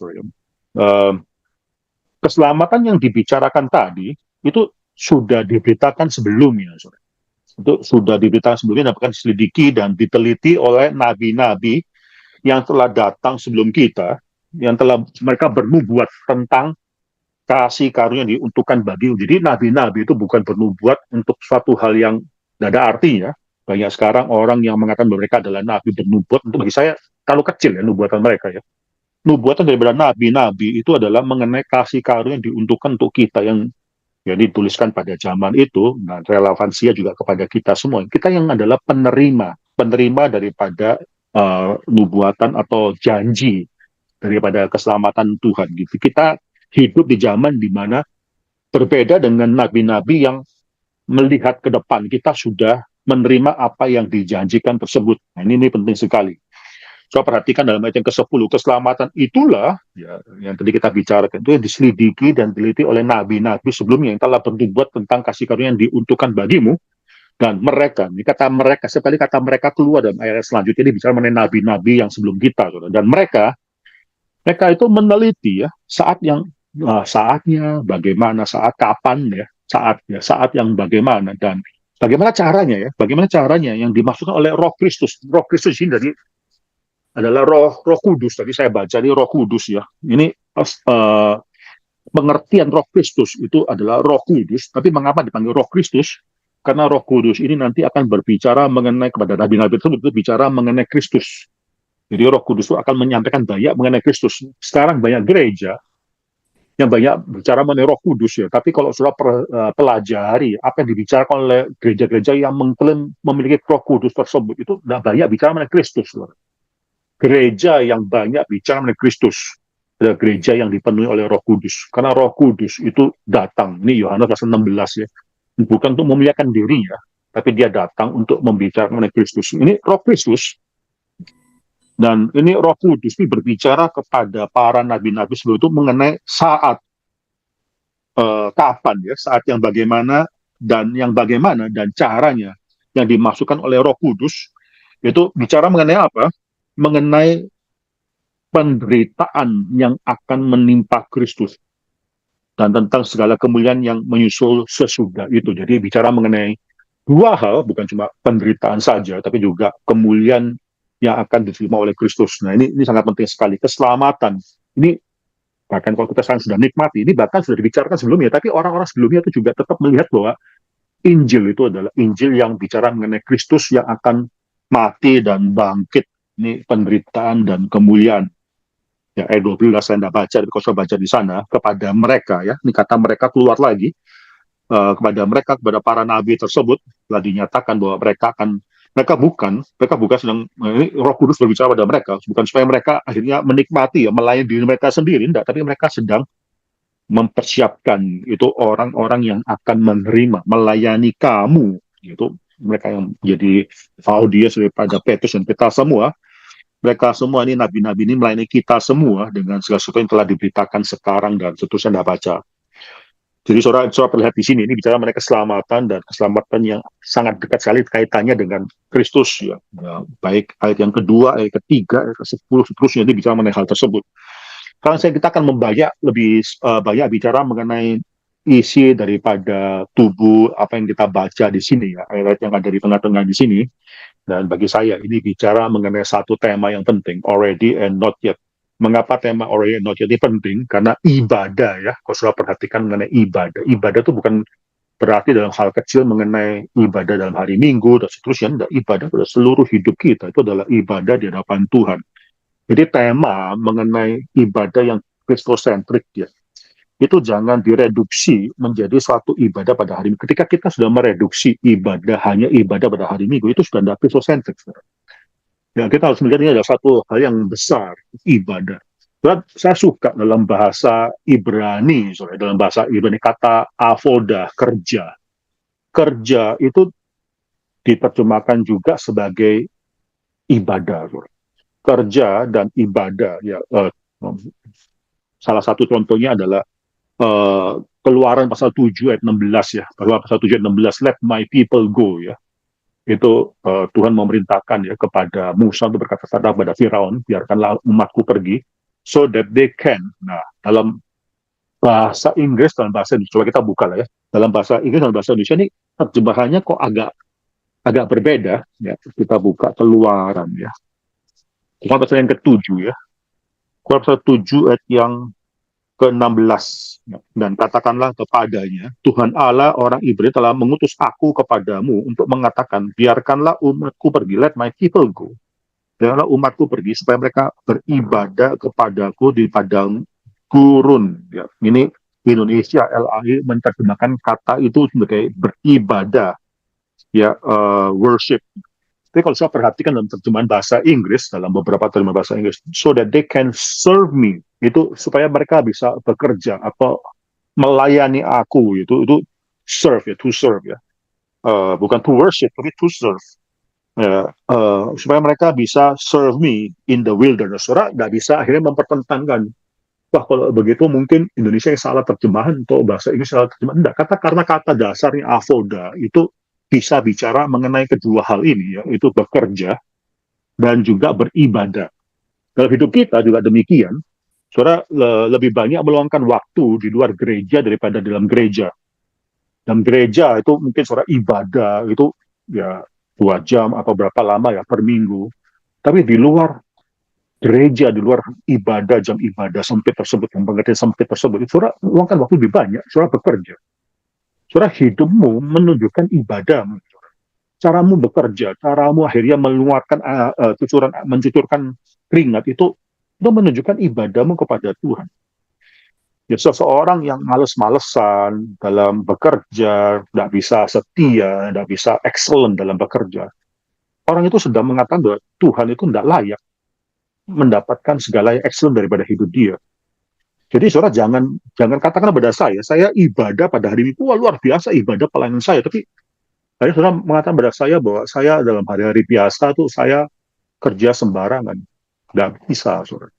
Keselamatan yang dibicarakan tadi, itu sudah diberitakan sebelumnya. Itu sudah diberitakan sebelumnya, dan bahkan diselidiki dan diteliti oleh nabi-nabi yang telah datang sebelum kita, yang telah mereka bernubuat tentang kasih karunia yang diuntukkan bagi. Jadi nabi-nabi itu bukan bernubuat untuk suatu hal yang tidak ada artinya. Banyak sekarang orang yang mengatakan bahwa mereka adalah nabi bernubuat, untuk bagi saya terlalu kecil ya nubuatan mereka ya. Nubuatan daripada nabi-nabi itu adalah mengenai kasih karunia yang diuntukkan untuk kita, yang dituliskan pada zaman itu, dan relevansinya juga kepada kita semua. Kita yang adalah penerima daripada nubuatan atau janji daripada keselamatan Tuhan. Gitu. Kita hidup di zaman di mana berbeda dengan nabi-nabi yang melihat ke depan. Kita sudah menerima apa yang dijanjikan tersebut. Nah, ini penting sekali. Coba perhatikan dalam ayat yang ke-10, keselamatan itulah ya, yang tadi kita bicarakan, itu yang diselidiki dan diteliti oleh nabi-nabi sebelumnya yang telah bernubuat tentang kasih karunia yang diuntukkan bagimu. Dan mereka, ini kata mereka, sekali kata mereka keluar dalam ayat selanjutnya, ini bicara mengenai nabi-nabi yang sebelum kita. Dan mereka itu meneliti ya, saatnya, bagaimana, saat kapan ya, saat yang bagaimana, dan bagaimana caranya yang dimaksudkan oleh Roh Kristus. Roh Kristus ini adalah Roh Kudus. Tadi saya baca ini Roh Kudus ya. Ini pengertian Roh Kristus itu adalah Roh Kudus. Tapi mengapa dipanggil Roh Kristus? Karena Roh Kudus ini nanti akan berbicara mengenai, kepada nabi-nabi tersebut, itu bicara mengenai Kristus. Jadi Roh Kudus itu akan menyampaikan banyak mengenai Kristus. Sekarang banyak gereja yang banyak bicara mengenai Roh Kudus ya. Tapi kalau sudah pelajari apa yang dibicarakan oleh gereja-gereja yang mengklaim memiliki Roh Kudus tersebut, itu tidak banyak bicara mengenai Kristus. Gereja yang banyak bicara mengenai Kristus adalah gereja yang dipenuhi oleh Roh Kudus. Karena Roh Kudus itu datang, ini Yohanes pasal 16 ya, bukan untuk memuliakan dirinya, tapi dia datang untuk membicarakan mengenai Kristus. Ini Roh Kristus, dan ini Roh Kudus ini berbicara kepada para nabi-nabi sebelum itu mengenai saat, kapan ya, saat yang bagaimana dan caranya yang dimasukkan oleh Roh Kudus. Itu bicara mengenai apa? Mengenai penderitaan yang akan menimpa Kristus dan tentang segala kemuliaan yang menyusul sesudah itu. Jadi bicara mengenai dua hal, bukan cuma penderitaan saja, tapi juga kemuliaan yang akan diterima oleh Kristus. Nah, ini sangat penting sekali. Keselamatan ini, bahkan kalau kita sekarang sudah nikmati, ini bahkan sudah dibicarakan sebelumnya, tapi orang-orang sebelumnya itu juga tetap melihat bahwa Injil itu adalah Injil yang bicara mengenai Kristus yang akan mati dan bangkit. Ini penderitaan dan kemuliaan. Ya, ayat 12 saya tidak baca, tapi kalau saya baca di sana, kepada mereka, ya, ini kata mereka keluar lagi, kepada para nabi tersebut, telah dinyatakan bahwa mereka bukan sedang, ini Roh Kudus berbicara pada mereka, bukan supaya mereka akhirnya menikmati, ya, melayani diri mereka sendiri, tidak, tapi mereka sedang mempersiapkan itu orang-orang yang akan menerima, melayani kamu, gitu. Mereka yang jadi audiens daripada Petrus dan kita semua. Mereka semua ini, nabi-nabi ini melayani kita semua dengan segala sesuatu yang telah diberitakan sekarang dan seterusnya. Anda baca. Jadi saudara perlihat di sini, ini bicara mengenai keselamatan, dan keselamatan yang sangat dekat sekali kaitannya dengan Kristus. Ya. Baik ayat yang kedua, ayat ketiga, ayat ke-10, seterusnya, ini bicara mengenai hal tersebut. Sekarang kita akan lebih banyak bicara mengenai isi daripada tubuh apa yang kita baca di sini, ya, ayat yang ada di tengah-tengah di sini. Dan bagi saya ini bicara mengenai satu tema yang penting, already and not yet. Mengapa tema already and not yet ini penting? Karena ibadah, ya, kalau sudah perhatikan mengenai ibadah. Ibadah itu bukan berarti dalam hal kecil mengenai ibadah dalam hari Minggu dan seterusnya. Ibadah pada seluruh hidup kita itu adalah ibadah di hadapan Tuhan. Jadi tema mengenai ibadah yang Kristosentrik ya, itu jangan direduksi menjadi suatu ibadah pada hari Minggu. Ketika kita sudah mereduksi ibadah hanya ibadah pada hari Minggu, itu sudah tidak Kristosentrik. Ya, kita harus melihat ini adalah satu hal yang besar, ibadah. Saya suka dalam bahasa Ibrani, dalam bahasa Ibrani kata avoda, kerja. Kerja itu diterjemahkan juga sebagai ibadah. Kerja dan ibadah, ya. Salah satu contohnya adalah Keluaran pasal 7 ayat 16 ya. Keluaran pasal 7 ayat 16, let my people go ya. Itu Tuhan memerintahkan ya kepada Musa untuk berkata kepada Firaun, biarkanlah umatku pergi so that they can. Nah, dalam bahasa Inggris dan bahasa Indonesia, coba kita buka lah ya. Dalam bahasa Inggris dan bahasa Indonesia ini terjemahannya kok agak agak berbeda ya. Kita buka Keluaran ya. Keluaran pasal yang ke-7 ya. Keluaran pasal 7 ayat yang ke-16 dan katakanlah kepadanya, Tuhan Allah orang Ibrani telah mengutus aku kepadamu untuk mengatakan, biarkanlah umatku pergi, let my people go. Biarkanlah umatku pergi supaya mereka beribadah kepadaku di padang gurun. Ya, ini Indonesia LAI menerjemahkan kata itu sebagai beribadah, ya, worship. Tapi kalau saya perhatikan dalam terjemahan bahasa Inggris, dalam beberapa terjemahan bahasa Inggris, so that they can serve me, itu supaya mereka bisa bekerja atau melayani aku, itu serve ya, to serve ya, bukan to worship, tapi to serve. Supaya mereka bisa serve me in the wilderness. Saudara nggak bisa akhirnya mempertentangkan. Wah, kalau begitu mungkin Indonesia yang salah terjemahan atau bahasa Inggris salah terjemahan. Enggak, karena kata dasarnya avoda itu bisa bicara mengenai kedua hal ini, yaitu bekerja dan juga beribadah. Dalam hidup kita juga demikian. Saudara lebih banyak meluangkan waktu di luar gereja daripada dalam gereja. Dalam gereja itu mungkin saudara ibadah itu ya 2 jam atau berapa lama ya per minggu. Tapi di luar gereja, di luar ibadah, jam ibadah sempit tersebut, yang pengertian sempit tersebut, itu saudara meluangkan waktu lebih banyak, saudara bekerja. Saudara hidupmu menunjukkan ibadahmu. Caramu bekerja, caramu akhirnya mengeluarkan mencucurkan keringat itu menunjukkan ibadahmu kepada Tuhan. Ya, seseorang yang males-malesan dalam bekerja, tidak bisa setia, tidak bisa excellent dalam bekerja, orang itu sedang mengatakan bahwa Tuhan itu tidak layak mendapatkan segala yang excellent daripada hidup dia. Jadi saudara jangan katakan pada saya ibadah pada hari Minggu, luar biasa ibadah pelayanan saya, tapi saya sudah mengatakan pada saya bahwa saya dalam hari-hari biasa tuh saya kerja sembarangan. Nggak bisa, saudara.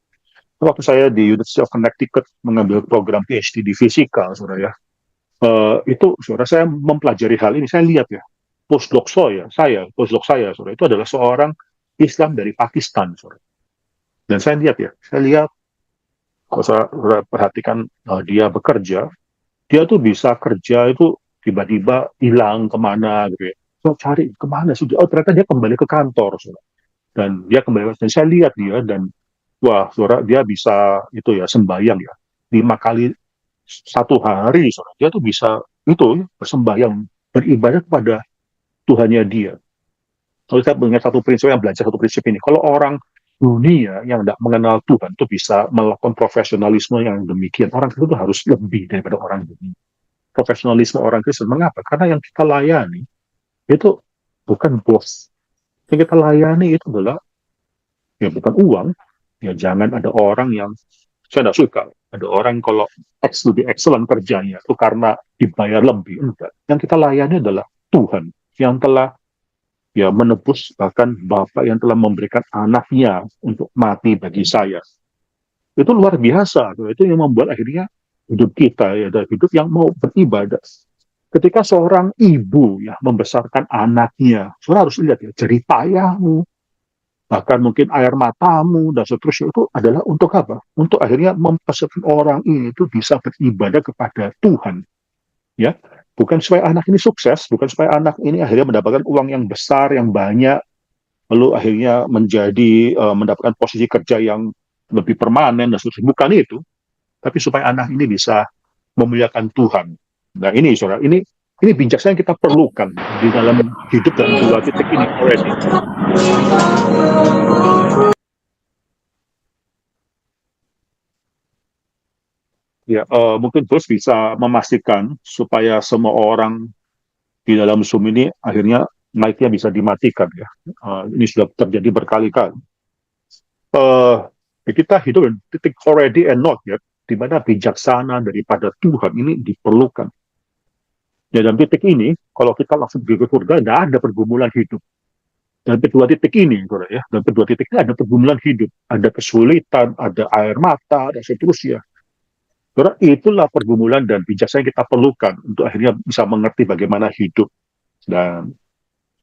Waktu saya di University of Connecticut mengambil program PhD di fisika, saudara ya, itu saudara saya mempelajari hal ini, saya lihat ya, postdoc saya, saudara, itu adalah seorang Islam dari Pakistan, saudara. Dan saya lihat, kalau saya perhatikan dia bekerja, dia tuh bisa kerja itu tiba-tiba hilang kemana gitu ya. So cari kemana sih? Oh ternyata dia kembali ke kantor, saudara. Dan dia kembali, dan saya lihat dia dan wah, saudara dia bisa itu ya sembahyang ya 5 kali satu hari, saudara. Dia tuh bisa itu bersembahyang beribadah kepada Tuhannya dia. Kalau saya mengingat satu prinsip yang belajar satu prinsip ini, kalau orang dunia yang tidak mengenal Tuhan itu bisa melakukan profesionalisme yang demikian, orang itu harus lebih daripada orang dunia. Profesionalisme orang Kristen, mengapa? Karena yang kita layani itu bukan bos. Yang kita layani itu adalah ya bukan uang. Ya jangan ada orang yang saya tidak suka. Ada orang kalau lebih excellent kerjanya itu karena dibayar lebih. Enggak. Yang kita layani adalah Tuhan yang telah ya menebus, bahkan Bapak yang telah memberikan anaknya untuk mati bagi saya. Itu luar biasa. Itu yang membuat akhirnya hidup kita ya hidup yang mau beribadah. Ketika seorang ibu ya membesarkan anaknya, saudara harus lihat ya jerih payahmu, bahkan mungkin air matamu dan seterusnya, itu adalah untuk apa? Untuk akhirnya mempersiapkan orang ini itu bisa beribadah kepada Tuhan. Ya, bukan supaya anak ini sukses, bukan supaya anak ini akhirnya mendapatkan uang yang besar, yang banyak, lalu akhirnya menjadi mendapatkan posisi kerja yang lebih permanen dan seterusnya. Bukan itu, tapi supaya anak ini bisa memuliakan Tuhan. Nah ini saudara, ini bijaksana yang kita perlukan di dalam hidup dalam dua titik ini already. Ya, mungkin terus bisa memastikan supaya semua orang di dalam Zoom ini akhirnya mic-nya bisa dimatikan ya. Ini sudah terjadi berkali-kali. Eh, kita hidup di titik already and not yet, di mana bijaksana daripada Tuhan ini diperlukan. Ya, dalam titik ini, kalau kita langsung pergi ke surga, nggak ada pergumulan hidup. Dan kedua titik ini, ya, dan kedua titik ini ada pergumulan hidup, ada kesulitan, ada air mata, dan seterusnya. Karena itulah pergumulan dan bijaksana yang kita perlukan untuk akhirnya bisa mengerti bagaimana hidup. Dan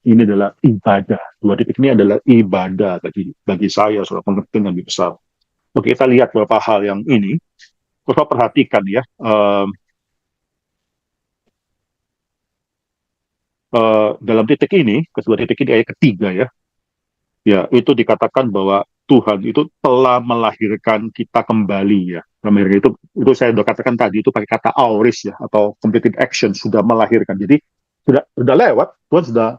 ini adalah ibadah. Dua titik ini adalah ibadah bagi saya, soal pengertian yang lebih besar. Oke, kita lihat beberapa hal yang ini. Coba perhatikan ya. Dalam titik ini, kedua titik ini ayat ketiga ya. Ya, itu dikatakan bahwa Tuhan itu telah melahirkan kita kembali ya. Melahirkan itu saya sudah katakan tadi itu pakai kata auris ya atau completed action sudah melahirkan. Jadi sudah lewat, Tuhan sudah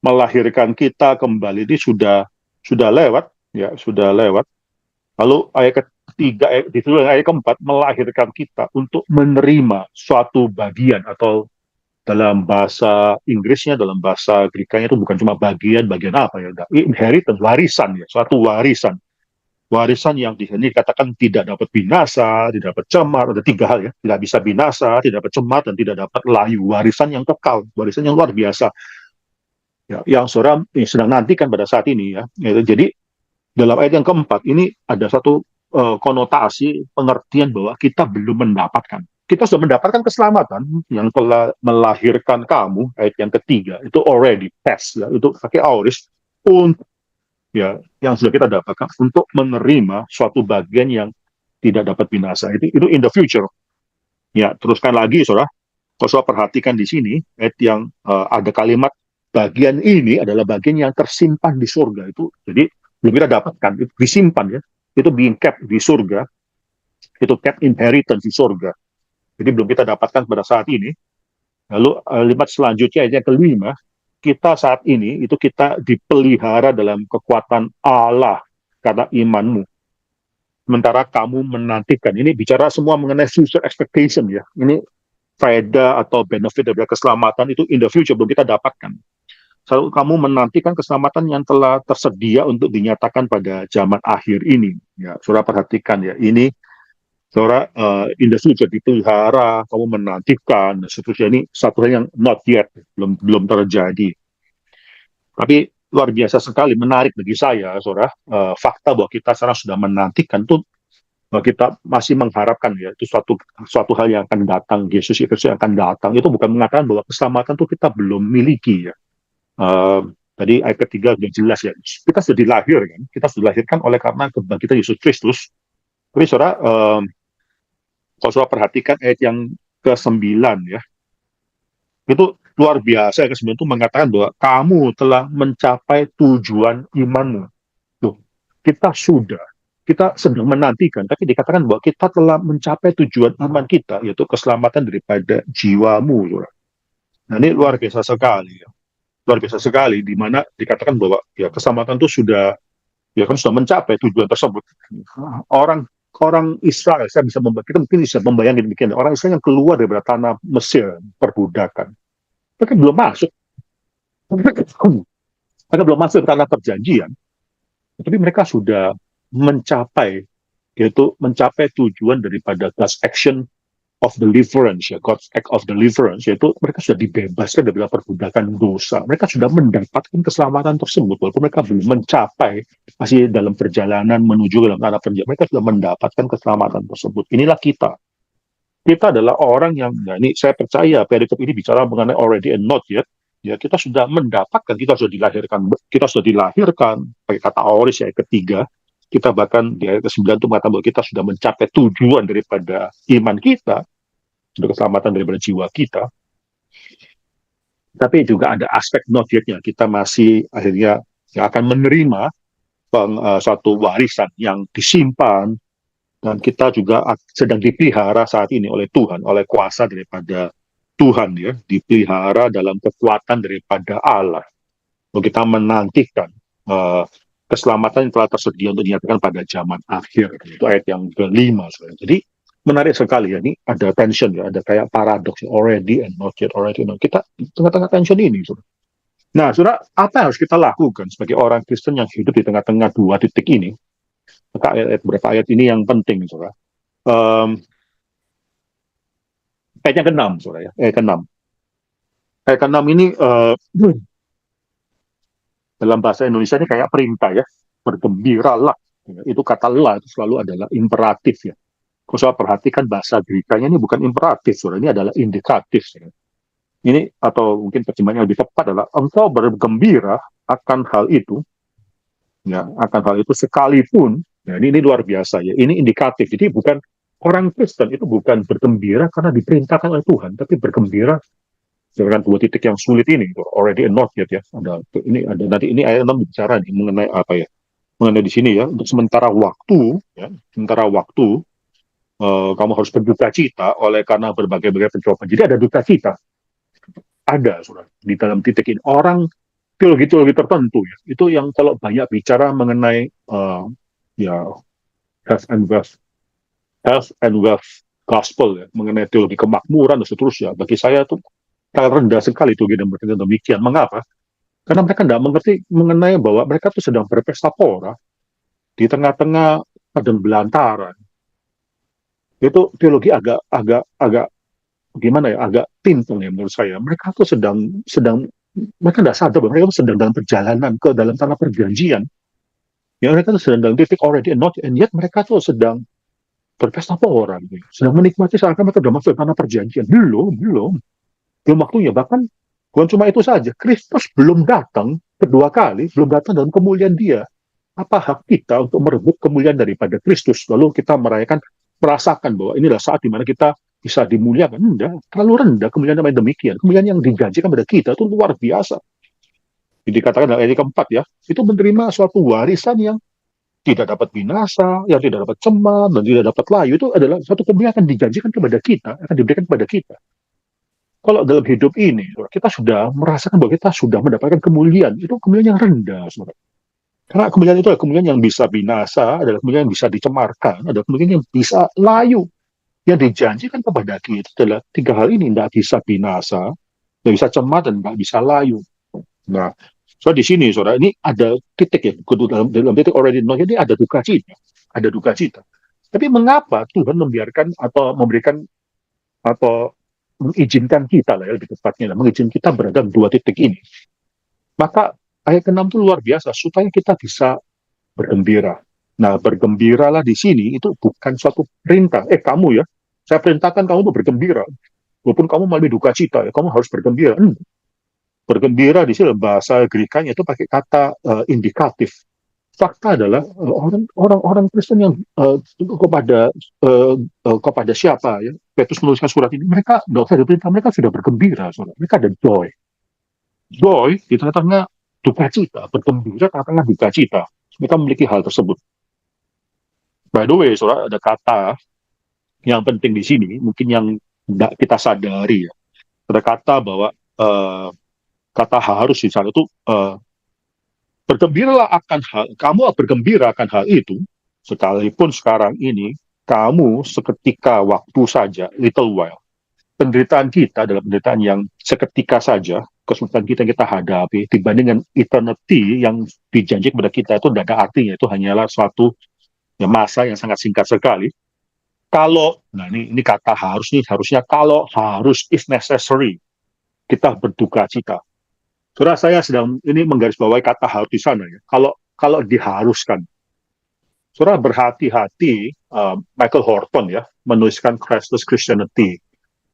melahirkan kita kembali ini sudah lewat ya, sudah lewat. Lalu ayat ketiga di ayat keempat melahirkan kita untuk menerima suatu bagian atau dalam bahasa Inggrisnya, dalam bahasa Grekanya itu bukan cuma bagian apa ya, inheritance, warisan ya, suatu warisan. Warisan yang di sini dikatakan tidak dapat binasa, tidak dapat cemar, ada tiga hal ya, tidak bisa binasa, tidak dapat cemar, dan tidak dapat layu. Warisan yang kekal, warisan yang luar biasa. Ya, yang saudara sedang nantikan pada saat ini ya. Jadi dalam ayat yang keempat ini ada satu konotasi pengertian bahwa kita belum mendapatkan. Kita sudah mendapatkan keselamatan yang telah melahirkan kamu, ayat yang ketiga, itu already past, ya, itu pakai auris, untuk ya yang sudah kita dapatkan untuk menerima suatu bagian yang tidak dapat binasa. Itu in the future. Ya, teruskan lagi, saudara. Kalau saudara perhatikan di sini, ayat yang ada kalimat bagian ini adalah bagian yang tersimpan di surga itu. Jadi belum kita dapatkan, itu disimpan ya. Itu being kept di surga, itu kept inheritance di surga. Jadi belum kita dapatkan pada saat ini. Lalu kalimat selanjutnya ayat yang kelima, kita saat ini itu kita dipelihara dalam kekuatan Allah karena imanmu. Sementara kamu menantikan, ini bicara semua mengenai future expectation ya. Ini faedah atau benefit dari keselamatan itu in the future belum kita dapatkan. Selalu kamu menantikan keselamatan yang telah tersedia untuk dinyatakan pada zaman akhir ini. Ya, saudara perhatikan ya, ini saudara in the future dipelihara, kamu menantikan, dan seterusnya. Ini satu hal yang not yet, belum terjadi. Tapi luar biasa sekali, menarik bagi saya, saudara, fakta bahwa kita sekarang sudah menantikan tuh, bahwa kita masih mengharapkan ya, itu suatu hal yang akan datang, Yesus yang akan datang. Itu bukan mengatakan bahwa keselamatan itu kita belum miliki ya. Tadi ayat ketiga sudah jelas ya, kita sudah dilahirkan, kita sudah dilahirkan oleh karena kebangkitan Yesus Kristus. Tapi saudara, kalau saudara perhatikan ayat yang ke-9 ya, itu luar biasa. Ayat ke-9 itu mengatakan bahwa kamu telah mencapai tujuan imanmu. Tuh, kita sedang menantikan, tapi dikatakan bahwa kita telah mencapai tujuan iman kita, yaitu keselamatan daripada jiwamu. Saudara. Nah, ini luar biasa sekali ya. Luar biasa sekali, di mana dikatakan bahwa ya keselamatan itu sudah mencapai tujuan tersebut. Orang orang Israel, kita mungkin bisa membayangkan demikian, orang Israel yang keluar dari tanah Mesir perbudakan, mereka belum masuk, mereka belum masuk ke tanah perjanjian, tapi mereka sudah mencapai, yaitu mencapai tujuan daripada God's action of deliverance, ya, God's act of deliverance, yaitu mereka sudah dibebaskan dari perbudakan dosa. Mereka sudah mendapatkan keselamatan tersebut, walaupun mereka belum mencapai, masih dalam perjalanan menuju dalam tanah perjanjian, mereka sudah mendapatkan keselamatan tersebut. Inilah kita. Kita adalah orang yang, ya ini saya percaya, perikop ini bicara mengenai already and not yet, ya kita sudah mendapatkan, kita sudah dilahirkan, pakai kata auris ya, ketiga, kita bahkan di ayat ke-9 itu mengatakan bahwa kita sudah mencapai tujuan daripada iman kita, sudah keselamatan daripada jiwa kita. Tapi juga ada aspek not yet-nya, kita masih akhirnya akan menerima suatu warisan yang disimpan, dan kita juga sedang dipelihara saat ini oleh Tuhan, oleh kuasa daripada Tuhan ya, dipelihara dalam kekuatan daripada Allah. Kita menantikan keselamatan yang telah tersedia untuk dinyatakan pada zaman akhir. Itu ayat yang kelima. Jadi menarik sekali ya. Ini ada tension ya, ada kayak paradoks ya, already and not yet, already and not. Kita di tengah-tengah tension ini. Saudara. Nah, saudara, apa yang harus kita lakukan sebagai orang Kristen yang hidup di tengah-tengah dua titik ini? Maka beberapa ayat ini yang penting, saudara. Um, ayat yang ke-6, saudara ya. Ayat ke-6. Ayat ke-6 ini dalam bahasa Indonesia ini kayak perintah ya. Bergembiralah. Itu kata la itu selalu adalah imperatif ya. Kalau saya perhatikan bahasa Grekanya ini bukan imperatif, saudara. Ini adalah indikatif. Saudara. Ini atau mungkin terjemahannya lebih tepat adalah engkau bergembira akan hal itu, ya akan hal itu sekalipun. Ya, ini luar biasa ya. Ini indikatif. Jadi bukan orang Kristen itu bukan bergembira karena diperintahkan oleh Tuhan, tapi bergembira dengan dua titik yang sulit ini, already and not yet ya. Ada nanti ini ayat 6 bicara nih mengenai apa ya? Mengenai di sini ya untuk sementara waktu, ya sementara waktu kamu harus berduka cita oleh karena berbagai-bagai pencobaan. Jadi ada duka cita, ada saudara di dalam titik ini. Orang teologi-teologi tertentu ya, itu yang kalau banyak bicara mengenai ya health and wealth, health and wealth gospel ya, mengenai teologi kemakmuran dan seterusnya. Bagi saya itu sangat rendah sekali teologi dan berkaitan demikian. Mengapa? Karena mereka tidak mengerti mengenai bahwa mereka itu sedang berpesta pora di tengah-tengah padang belantara. Itu teologi agak gimana ya, agak timpang ya menurut saya. Mereka tuh sedang sedang mereka tidak sadar bahwa mereka sedang dalam perjalanan ke dalam tanah perjanjian. Ya mereka tuh sedang dalam titik already and not, and yet mereka tuh sedang berpesta pora, gitu. Sedang menikmati seakan mereka sudah masuk ke tanah perjanjian. Belum waktunya. Bahkan bukan cuma itu saja, Kristus belum datang kedua kali, belum datang dalam kemuliaan Dia. Apa hak kita untuk merebut kemuliaan daripada Kristus? Lalu kita merasakan bahwa inilah saat di mana kita bisa dimuliakan. Enggak, terlalu rendah kemuliaan namanya demikian. Kemuliaan yang dijanjikan pada kita itu luar biasa. Jadi dikatakan dalam ayat keempat ya, itu menerima suatu warisan yang tidak dapat binasa, yang tidak dapat cemar, dan tidak dapat layu. Itu adalah suatu kemuliaan yang akan dijanjikan kepada kita, akan diberikan kepada kita. Kalau dalam hidup ini, kita sudah merasakan bahwa kita sudah mendapatkan kemuliaan. Itu kemuliaan yang rendah, saudara. Karena kemuliaan itu adalah kemuliaan yang bisa binasa, adalah kemuliaan yang bisa dicemarkan, adalah kemuliaan yang bisa layu. Yang dijanjikan kepada kita adalah tiga hal ini, tidak bisa binasa, tidak bisa cemar, dan tidak bisa layu. Nah, so di sini, saudara, ini ada titik ya, dalam titik already know, ini ada duka cita. Ada duka cita. Tapi mengapa Tuhan membiarkan atau memberikan atau mengizinkan kita lah ya, lebih tepatnya, mengizinkan kita berada di dua titik ini? Maka ayat ke-6 itu luar biasa, supaya kita bisa bergembira. Nah, bergembiralah di sini itu bukan suatu perintah. Kamu ya, saya perintahkan kamu untuk bergembira. Walaupun kamu melalui duka cita, ya, kamu harus bergembira. Bergembira di sini bahasa Grekanya itu pakai kata indikatif. Fakta adalah orang Kristen yang kepada siapa ya Petrus menuliskan surat ini, mereka dokter diperintah, mereka sudah bergembira, saudara. Mereka ada joy di tengah-tengah duka cita, bergembira tengah-tengah duka cita. Mereka memiliki hal tersebut. By the way, saudara, ada kata yang penting di sini, mungkin yang tidak kita sadari ya. Ada kata bahwa kata harus di sana itu bergembiralah akan hal, kamu bergembira akan hal itu, sekalipun sekarang ini kamu seketika waktu saja, little while. Penderitaan kita adalah penderitaan yang seketika saja, kesulitan kita yang kita hadapi dibandingkan eternity yang dijanji kepada kita itu tidak ada artinya, itu hanyalah suatu ya, masa yang sangat singkat sekali. Kalau, nah ini kata harus nih, harusnya kalau harus is necessary, kita berduka cita. Saudara, saya sedang ini menggarisbawahi kata harus di sana ya. Kalau diharuskan, saudara berhati-hati. Michael Horton ya menuliskan Christless Christianity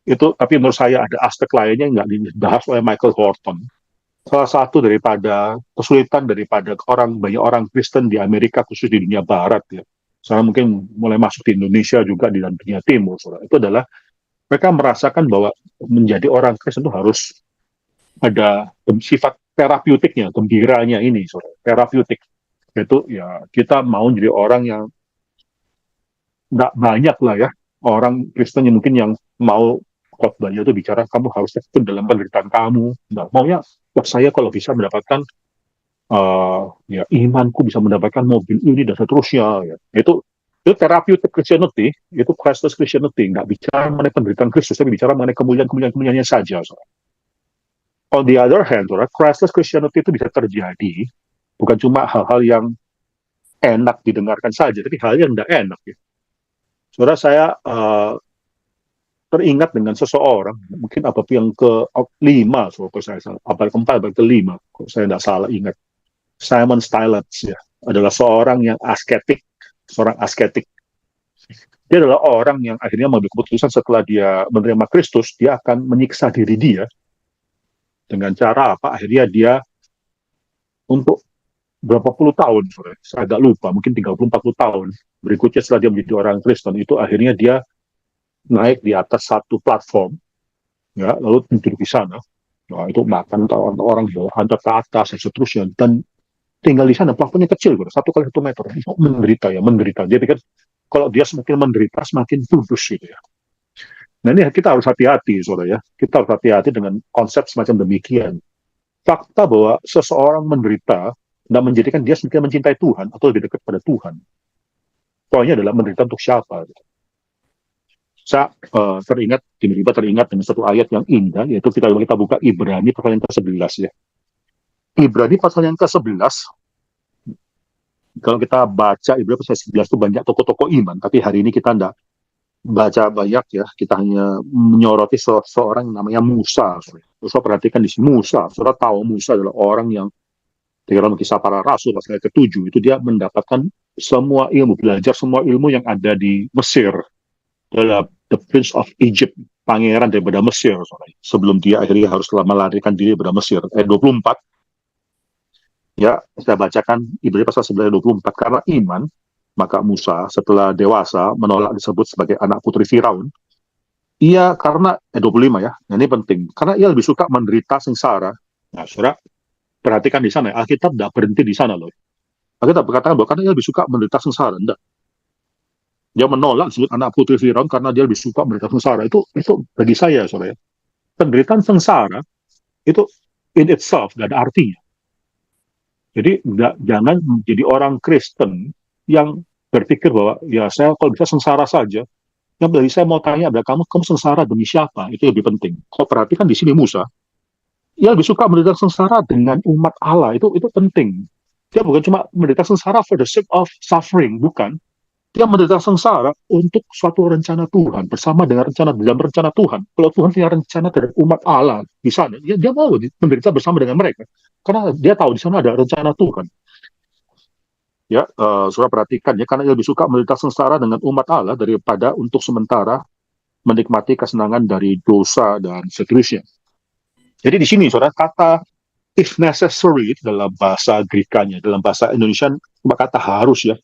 itu, tapi menurut saya ada aspek lainnya yang nggak dibahas oleh Michael Horton. Salah satu daripada kesulitan daripada banyak orang Kristen di Amerika, khusus di dunia Barat ya. Saya mungkin mulai masuk di Indonesia juga di dunia Timur, saudara. Itu adalah mereka merasakan bahwa menjadi orang Kristen itu harus ada sifat terapeutiknya, gembiranya ini, saudara. Terapeutik. Itu ya kita mau jadi orang yang nggak banyak lah ya, orang Kristen yang mungkin yang mau khotbahnya itu bicara kamu harus tekun dalam penderitaan kamu. Nggak maunya, saya kalau bisa mendapatkan ya imanku bisa mendapatkan mobil ini dan seterusnya. Ya. Itu Itu therapeutic Christianity, itu Christless Christianity, nggak bicara mengenai penderitaan Kristus, tapi bicara mengenai kemuliaan-kemuliaannya saja. Saudara. On the other hand, saudara, Christless Christianity itu bisa terjadi bukan cuma hal-hal yang enak didengarkan saja, tapi hal yang tidak enak. Ya. Saudara, saya teringat dengan seseorang, mungkin abad yang ke-5, kalau saya salah, abad ke-4, abad ke-5, kalau saya tidak salah ingat. Simon Stylitz ya, adalah seorang asketik. Dia adalah orang yang akhirnya mengambil keputusan setelah dia menerima Kristus, dia akan menyiksa diri dia dengan cara apa? Akhirnya dia untuk berapa puluh tahun, saya agak lupa, mungkin 30-40 tahun, berikutnya setelah dia menjadi orang Kristen, itu akhirnya dia naik di atas satu platform, ya, lalu duduk di sana, nah, itu makan orang bawa hantar ke atas, dan seterusnya, dan tinggal di sana, platformnya kecil, 1 kali 1 meter, itu menderita. Dia pikir, kalau dia semakin menderita, semakin kudus, gitu ya. Nah ini kita harus hati-hati, saudara ya. Kita harus hati-hati dengan konsep semacam demikian. Fakta bahwa seseorang menderita tidak menjadikan dia semakin mencintai Tuhan atau lebih dekat pada Tuhan. Poinnya adalah menderita untuk siapa. Saya tiba-tiba teringat dengan satu ayat yang indah, yaitu kita buka Ibrani pasal yang ke-11 ya. Ibrani pasal yang ke-11, kalau kita baca Ibrani pasal 11 itu banyak tokoh-tokoh iman, tapi hari ini kita tidak baca banyak ya, kita hanya menyoroti seorang yang namanya Musa. Terus perhatikan di sini Musa, saudara tahu Musa adalah orang yang di dalam Kisah Para Rasul pasal ke-7 itu dia mendapatkan semua ilmu, belajar semua ilmu yang ada di Mesir, adalah the Prince of Egypt, pangeran daripada Mesir, saudara. Sebelum dia akhirnya harus melarikan diri daripada Mesir. 24 ya, saya bacakan Ibrani pasal 11 ayat 24, karena iman maka Musa setelah dewasa menolak disebut sebagai anak putri Firaun. Ia karena 25 ya, nah ini penting, karena ia lebih suka menderita sengsara. Nah, saudara perhatikan di sana, Alkitab tidak berhenti di sana loh. Alkitab berkatakan bahwa karena dia lebih suka menderita sengsara, enggak. Dia menolak disebut anak putri Firaun karena dia lebih suka menderita sengsara. Itu bagi saya, saudara. Penderitaan sengsara itu in itself gak ada artinya. Jadi jangan menjadi orang Kristen yang berpikir bahwa ya saya kalau bisa sengsara saja. Yang dari saya mau tanya adalah kamu sengsara demi siapa? Itu lebih penting. Kau perhatikan di sini Musa, ia lebih suka menderita sengsara dengan umat Allah. Itu penting. Dia bukan cuma menderita sengsara for the sake of suffering, bukan. Dia menderita sengsara untuk suatu rencana Tuhan, bersama dengan dalam rencana Tuhan. Kalau Tuhan punya rencana terhadap umat Allah di sana, dia mau menderita bersama dengan mereka. Karena dia tahu di sana ada rencana Tuhan. Ya, saudara perhatikan ya, karena dia lebih suka menderita sengsara dengan umat Allah daripada untuk sementara menikmati kesenangan dari dosa dan seterusnya. Jadi di sini saudara, kata if necessary dalam bahasa Grekanya, dalam bahasa Indonesia cuma kata harus ya.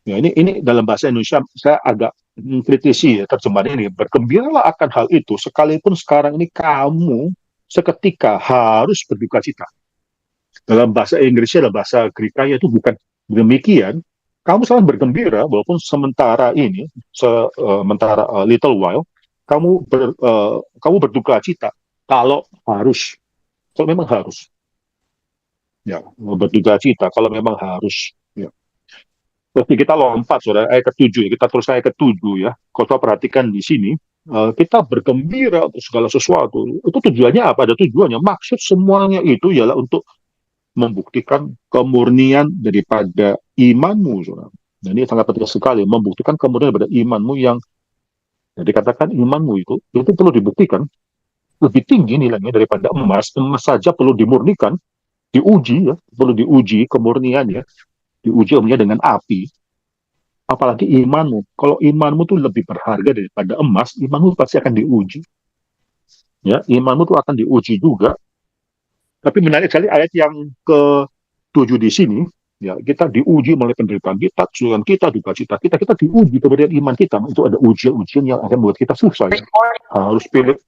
Ya ini dalam bahasa Indonesia saya agak kritisi ya terjemahan ini. Bergembiralah akan hal itu sekalipun sekarang ini kamu seketika harus berduka cita. Dalam bahasa Inggrisnya, dalam bahasa Grekanya itu bukan demikian. Kamu selalu bergembira walaupun sementara ini, sementara little while, kamu berduka cita kalau harus. Kalau memang harus, ya berduka cita. Kalau memang harus, ya. Terus kita lompat, saudara, ayat ke-7 ya. Kita terus ayat ke-7 ya. Kalau perhatikan di sini, kita bergembira untuk segala sesuatu. Itu tujuannya apa? Ada tujuannya. Maksud semuanya itu ialah untuk membuktikan kemurnian daripada imanmu, saudara. Dan ini sangat penting sekali, membuktikan kemurnian daripada imanmu yang, jadi katakan imanmu itu perlu dibuktikan lebih tinggi nilainya daripada emas. Emas saja perlu dimurnikan, diuji ya, perlu diuji kemurniannya, diuji dengan api. Apalagi imanmu. Kalau imanmu tuh lebih berharga daripada emas, imanmu pasti akan diuji. Ya, imanmu tuh akan diuji juga. Tapi menarik sekali ayat yang ke-7 di sini, ya kita diuji melalui penderitaan kita, kesulitan kita, duka cita kita diuji kemudian iman kita. Itu ada ujian-ujian yang akan membuat kita susah ya. Harus pilih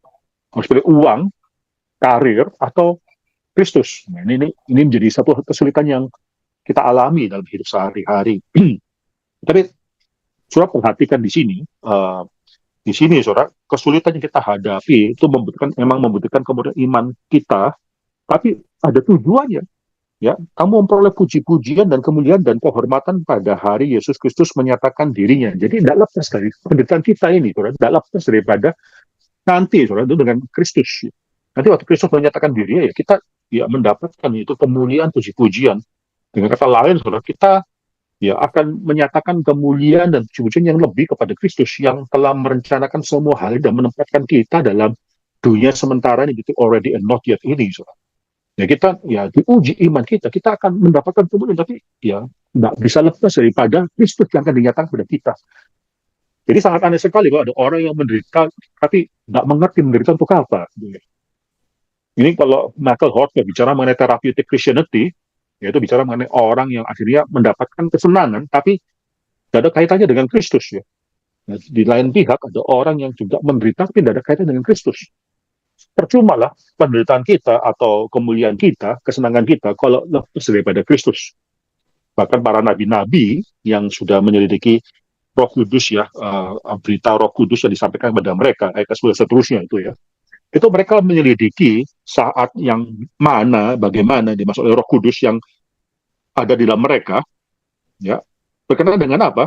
uang, karir, atau Kristus. Nah, ini menjadi satu kesulitan yang kita alami dalam hidup sehari-hari. Tapi saudara perhatikan di sini, saudara, kesulitan yang kita hadapi itu membutuhkan kemudian iman kita, tapi ada tujuannya. Ya, kamu memperoleh puji-pujian dan kemuliaan dan kehormatan pada hari Yesus Kristus menyatakan dirinya. Jadi tidak lepas dari penderitaan kita ini, saudara. Tidak lepas daripada nanti, saudara, itu dengan Kristus. Nanti waktu Kristus menyatakan dirinya, ya kita ya mendapatkan itu kemuliaan, puji-pujian. Dengan kata lain, saudara, kita ya akan menyatakan kemuliaan dan puji-pujian yang lebih kepada Kristus yang telah merencanakan semua hal dan menempatkan kita dalam dunia sementara ini, gitu, already and not yet ini, saudara. Ya kita ya diuji iman kita akan mendapatkan kemuliaan, tapi ya nggak bisa lepas daripada Kristus yang akan dinyatakan pada kita. Jadi sangat aneh sekali kalau ada orang yang menderita tapi nggak mengerti menderita untuk apa. Ini kalau Michael Hort bicara mengenai therapeutic Christianity, yaitu bicara mengenai orang yang akhirnya mendapatkan kesenangan, tapi tidak ada kaitannya dengan Kristus. Ya. Nah, di lain pihak ada orang yang juga menderita tapi tidak ada kaitannya dengan Kristus. Percuma lah penderitaan kita atau kemuliaan kita, kesenangan kita, kalau lepas daripada Kristus. Bahkan para nabi-nabi yang sudah menyelidiki Roh Kudus ya, berita Roh Kudus yang disampaikan kepada mereka, ayat seterusnya itu ya. Itu mereka menyelidiki saat yang mana, bagaimana dimaksud oleh Roh Kudus yang ada di dalam mereka, ya. Berkenaan dengan apa?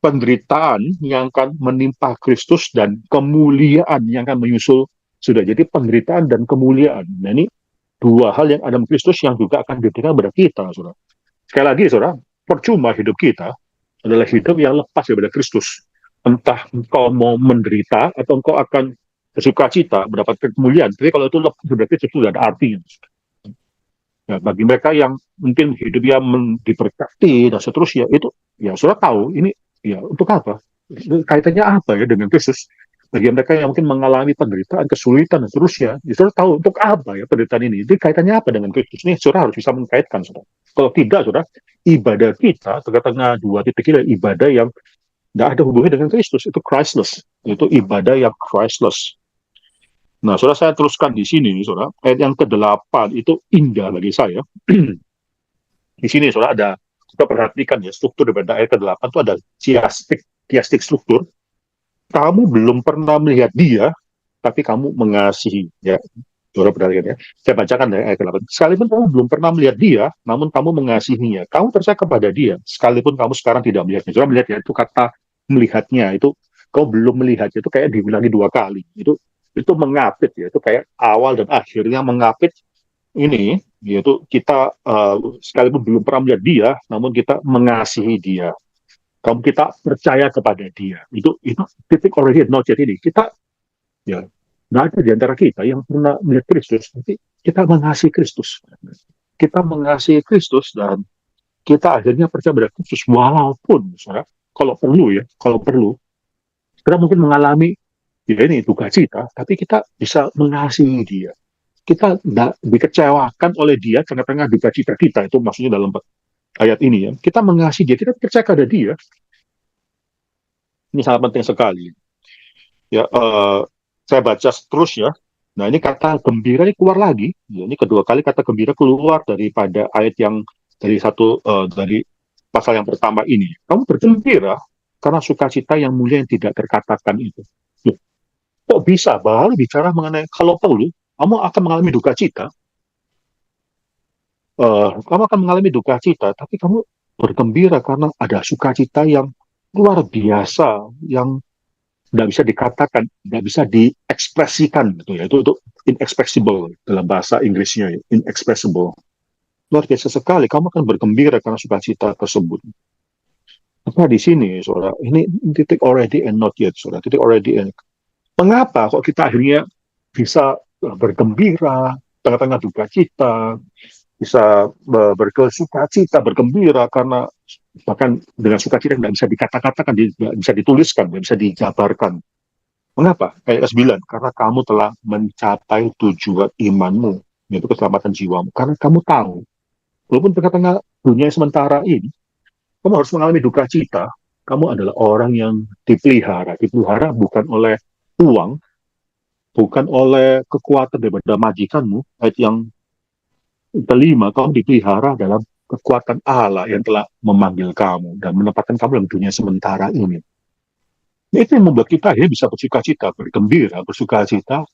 Penderitaan yang akan menimpa Kristus dan kemuliaan yang akan menyusul sudah. Jadi penderitaan dan kemuliaan. Nah ini dua hal yang ada di Kristus yang juga akan diberikan kepada kita, saudara. Sekali lagi, saudara, percuma hidup kita adalah hidup yang lepas daripada Kristus. Entah engkau mau menderita atau engkau akan bersuka cita, mendapatkan kemuliaan. Tapi kalau itu lepas daripada Kristus, itu tidak ada artinya. Ya, bagi mereka yang mungkin hidupnya diberkati dan seterusnya, itu ya sudah tahu ini ya untuk apa? Kaitannya apa ya dengan Kristus? Bagi mereka yang mungkin mengalami penderitaan, kesulitan dan seterusnya, ya sudah tahu untuk apa ya penderitaan ini. Jadi kaitannya apa dengan Kristus? Ini sudah harus bisa mengkaitkan, sudah. Kalau tidak, sudah ibadah kita tengah-tengah dua titik ini ibadah yang tidak ada hubungannya dengan Kristus, itu Christless, itu ibadah yang Christless. Nah, saudara saya teruskan di sini, saudara, ayat yang ke-8 itu indah bagi saya. Di sini, saudara, ada, kita perhatikan ya, struktur daripada ayat ke-8 itu ada chiastic struktur. Kamu belum pernah melihat dia, tapi kamu mengasihi. Ya, saudara perhatikan ya. Saya bacakan dari ayat ke-8. Sekalipun kamu belum pernah melihat dia, namun kamu mengasihinya. Kamu percaya kepada dia, sekalipun kamu sekarang tidak melihatnya. Saudara melihat ya, itu kata melihatnya, itu kamu belum melihatnya, itu kayak diulangi dua kali. Itu mengapit ya, itu kayak awal dan akhirnya mengapit ini, yaitu kita sekalipun belum pernah melihat dia, namun kita mengasihi dia. Kamu kita percaya kepada dia. Itu titik already not yet ini. Kita ya nggak ada di antara kita yang pernah melihat Kristus, tapi kita mengasihi Kristus. Kita mengasihi Kristus dan kita akhirnya percaya pada Kristus walaupun, saudara, kalau perlu, kita mungkin mengalami ya ini duka cita, tapi kita bisa mengasihi dia. Kita tidak dikecewakan oleh dia tengah-tengah duka cita kita, itu maksudnya dalam ayat ini ya. Kita mengasihi dia, kita percaya kepada dia. Ini sangat penting sekali. Ya, saya baca terus ya. Nah ini kata gembira ini keluar lagi. Ya, ini kedua kali kata gembira keluar daripada ayat yang dari pasal yang pertama ini. Kamu bergembira karena sukacita yang mulia yang tidak terkatakan itu. Kok bisa baru bicara mengenai kalau perlu kamu akan mengalami duka cita, kamu akan mengalami duka cita, tapi kamu bergembira karena ada sukacita yang luar biasa, yang tidak bisa dikatakan, tidak bisa diekspresikan, gitu ya. Itu inexpressible dalam bahasa Inggrisnya, inexpressible. Luar biasa sekali. Kamu akan bergembira karena sukacita tersebut. Apa di sini, saudara? Ini titik already and not yet, saudara. Titik already and. Mengapa kok kita akhirnya bisa bergembira tengah-tengah duka cita, bisa berkesuka cita, bergembira karena bahkan dengan sukacita tidak bisa dikata-katakan, tidak bisa dituliskan, tidak bisa dijabarkan. Mengapa? Ayat 9, karena kamu telah mencapai tujuan imanmu, yaitu keselamatan jiwamu. Karena kamu tahu, walaupun tengah-tengah dunia sementara ini, kamu harus mengalami duka cita, kamu adalah orang yang dipelihara. Dipelihara bukan oleh uang, bukan oleh kekuatan daripada majikanmu. Ayat yang kelima, kamu dipelihara dalam kekuatan Allah yang telah memanggil kamu dan menempatkan kamu dalam dunia sementara ini. Itu yang membuat kita ya bisa bersuka cita, bergembira, bersuka cita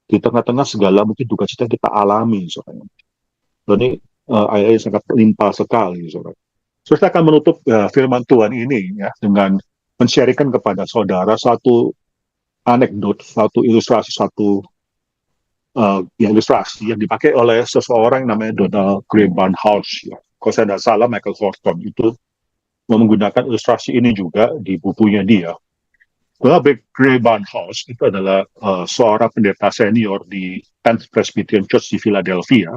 di tengah-tengah segala mungkin duka cita kita alami. Soalnya. So, ini ayat yang sangat limpah sekali, saudara. So, saya akan menutup firman Tuhan ini ya dengan men-sharingkan kepada saudara satu anekdot, satu ilustrasi, satu ilustrasi yang dipakai oleh seseorang yang namanya Donald Grey Barnhouse. Ya. Kalau saya tidak salah, Michael Horton itu menggunakan ilustrasi ini juga di bukunya dia. Donald Grey Barnhouse itu adalah seorang pendeta senior di 10th Presbyterian Church di Philadelphia.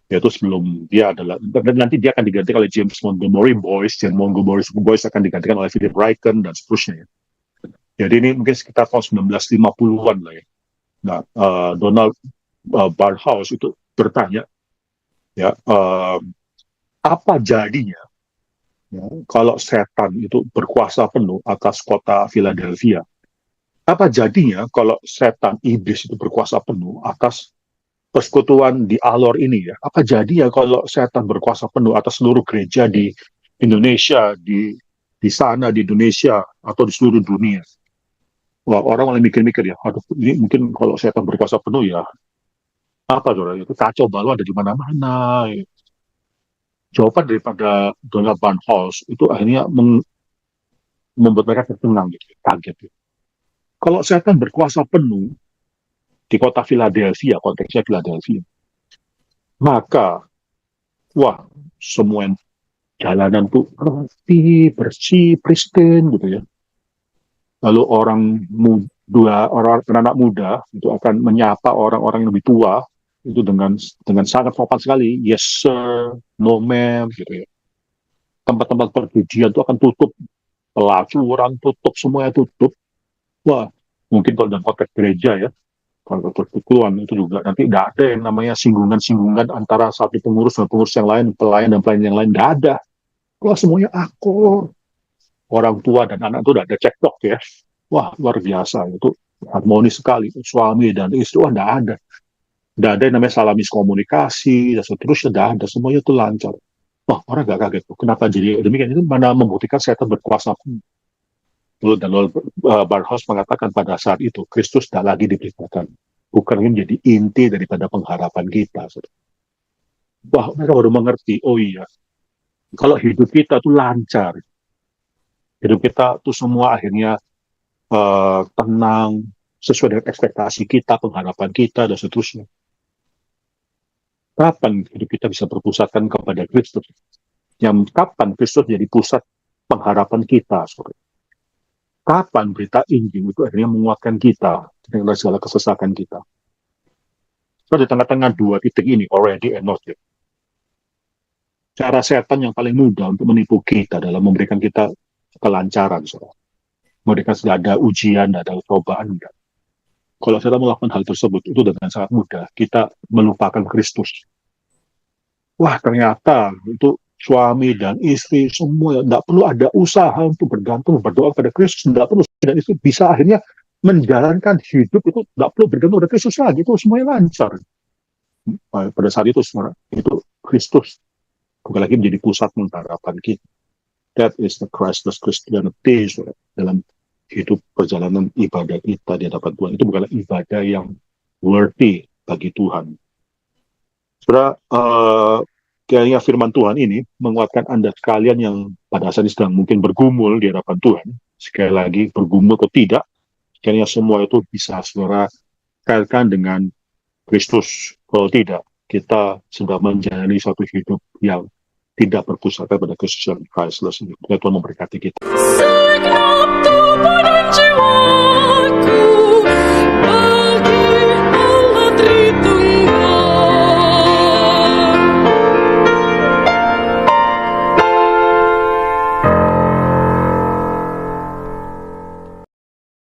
Yaitu sebelum dia adalah, dan nanti dia akan digantikan oleh James Montgomery Boyce, dan Montgomery Boyce akan digantikan oleh Philip Ryken, dan seterusnya. Jadi ini mungkin sekitar tahun 1950-an lah ya. Nah, Donald Barnhouse itu bertanya, ya, apa jadinya ya, kalau setan itu berkuasa penuh atas kota Philadelphia? Apa jadinya kalau setan iblis itu berkuasa penuh atas persekutuan di Alor ini ya? Apa jadinya kalau setan berkuasa penuh atas seluruh gereja di Indonesia, di sana di Indonesia atau di seluruh dunia? Wah, orang mulai mikir-mikir ya, aduh, ini mungkin kalau setan berkuasa penuh ya, apa saudara, itu kacau balau ada di mana-mana. Ya. Jawaban daripada Donald Barnhouse itu akhirnya membuat mereka tercengang gitu, kaget. Gitu. Kalau setan berkuasa penuh di kota Philadelphia, konteksnya Philadelphia, maka wah, semua jalanan tuh rapi, bersih, pristine gitu ya. Lalu orang muda, orang anak muda itu akan menyapa orang-orang yang lebih tua itu dengan sangat sopan sekali, yes sir, no ma'am gitu ya. Tempat-tempat perjudian itu akan tutup, pelacuran tutup, semuanya tutup. Wah, mungkin kalau dalam konteks gereja ya, kalau persekutuan itu juga nanti tidak ada yang namanya singgungan-singgungan antara satu pengurus dan pengurus yang lain, pelayan dan pelayan yang lain, tidak ada. Wah, semuanya akur. Orang tua dan anak itu tidak ada cekcok ya. Wah, luar biasa. Itu harmonis sekali. Suami dan istri, wah, tidak ada. Tidak ada yang namanya salah miskomunikasi, dan seterusnya, tidak ada. Semuanya itu lancar. Wah, orang gak kaget. Kenapa jadi demikian? Itu mana membuktikan setan berkuasa. Dan Barnhouse mengatakan pada saat itu, Kristus tidak lagi diberitakan. Bukan ini menjadi inti daripada pengharapan kita. Wah, mereka baru mengerti, oh iya, kalau hidup kita itu lancar, hidup kita tuh semua akhirnya tenang, sesuai dengan ekspektasi kita, pengharapan kita, dan seterusnya. Kapan hidup kita bisa berpusatkan kepada Kristus? Yang kapan Kristus jadi pusat pengharapan kita? Sorry. Kapan berita Injil itu akhirnya menguatkan kita dengan segala kesesakan kita? So, di tengah-tengah dua titik ini, already and not yet. Cara setan yang paling mudah untuk menipu kita dalam memberikan kita kelancaran, so. Memberikan tidak ada ujian, tidak ada cobaan, enggak. Kalau kita melakukan hal tersebut, itu dengan sangat mudah. Kita melupakan Kristus. Wah, ternyata itu suami dan istri semua tidak perlu ada usaha untuk bergantung, berdoa kepada Kristus. Tidak perlu. Dan itu bisa akhirnya menjalankan hidup itu tidak perlu bergantung pada Kristus lagi. Itu semuanya lancar. Pada saat itu, itu Kristus bukan lagi menjadi pusat pengharapan kita. That is the Christless Christianity dalam hidup perjalanan ibadah kita di hadapan Tuhan. Itu bukanlah ibadah yang worthy bagi Tuhan. Saudara, kayaknya firman Tuhan ini menguatkan Anda sekalian yang pada saat ini sedang mungkin bergumul di hadapan Tuhan. Sekali lagi, bergumul atau tidak, kayaknya semua itu bisa saudara kaitkan dengan Kristus. Kalau tidak, kita sudah menjalani suatu hidup yang tidak berpusat pada Kristus dan Christless. Tuhan memberkati kita.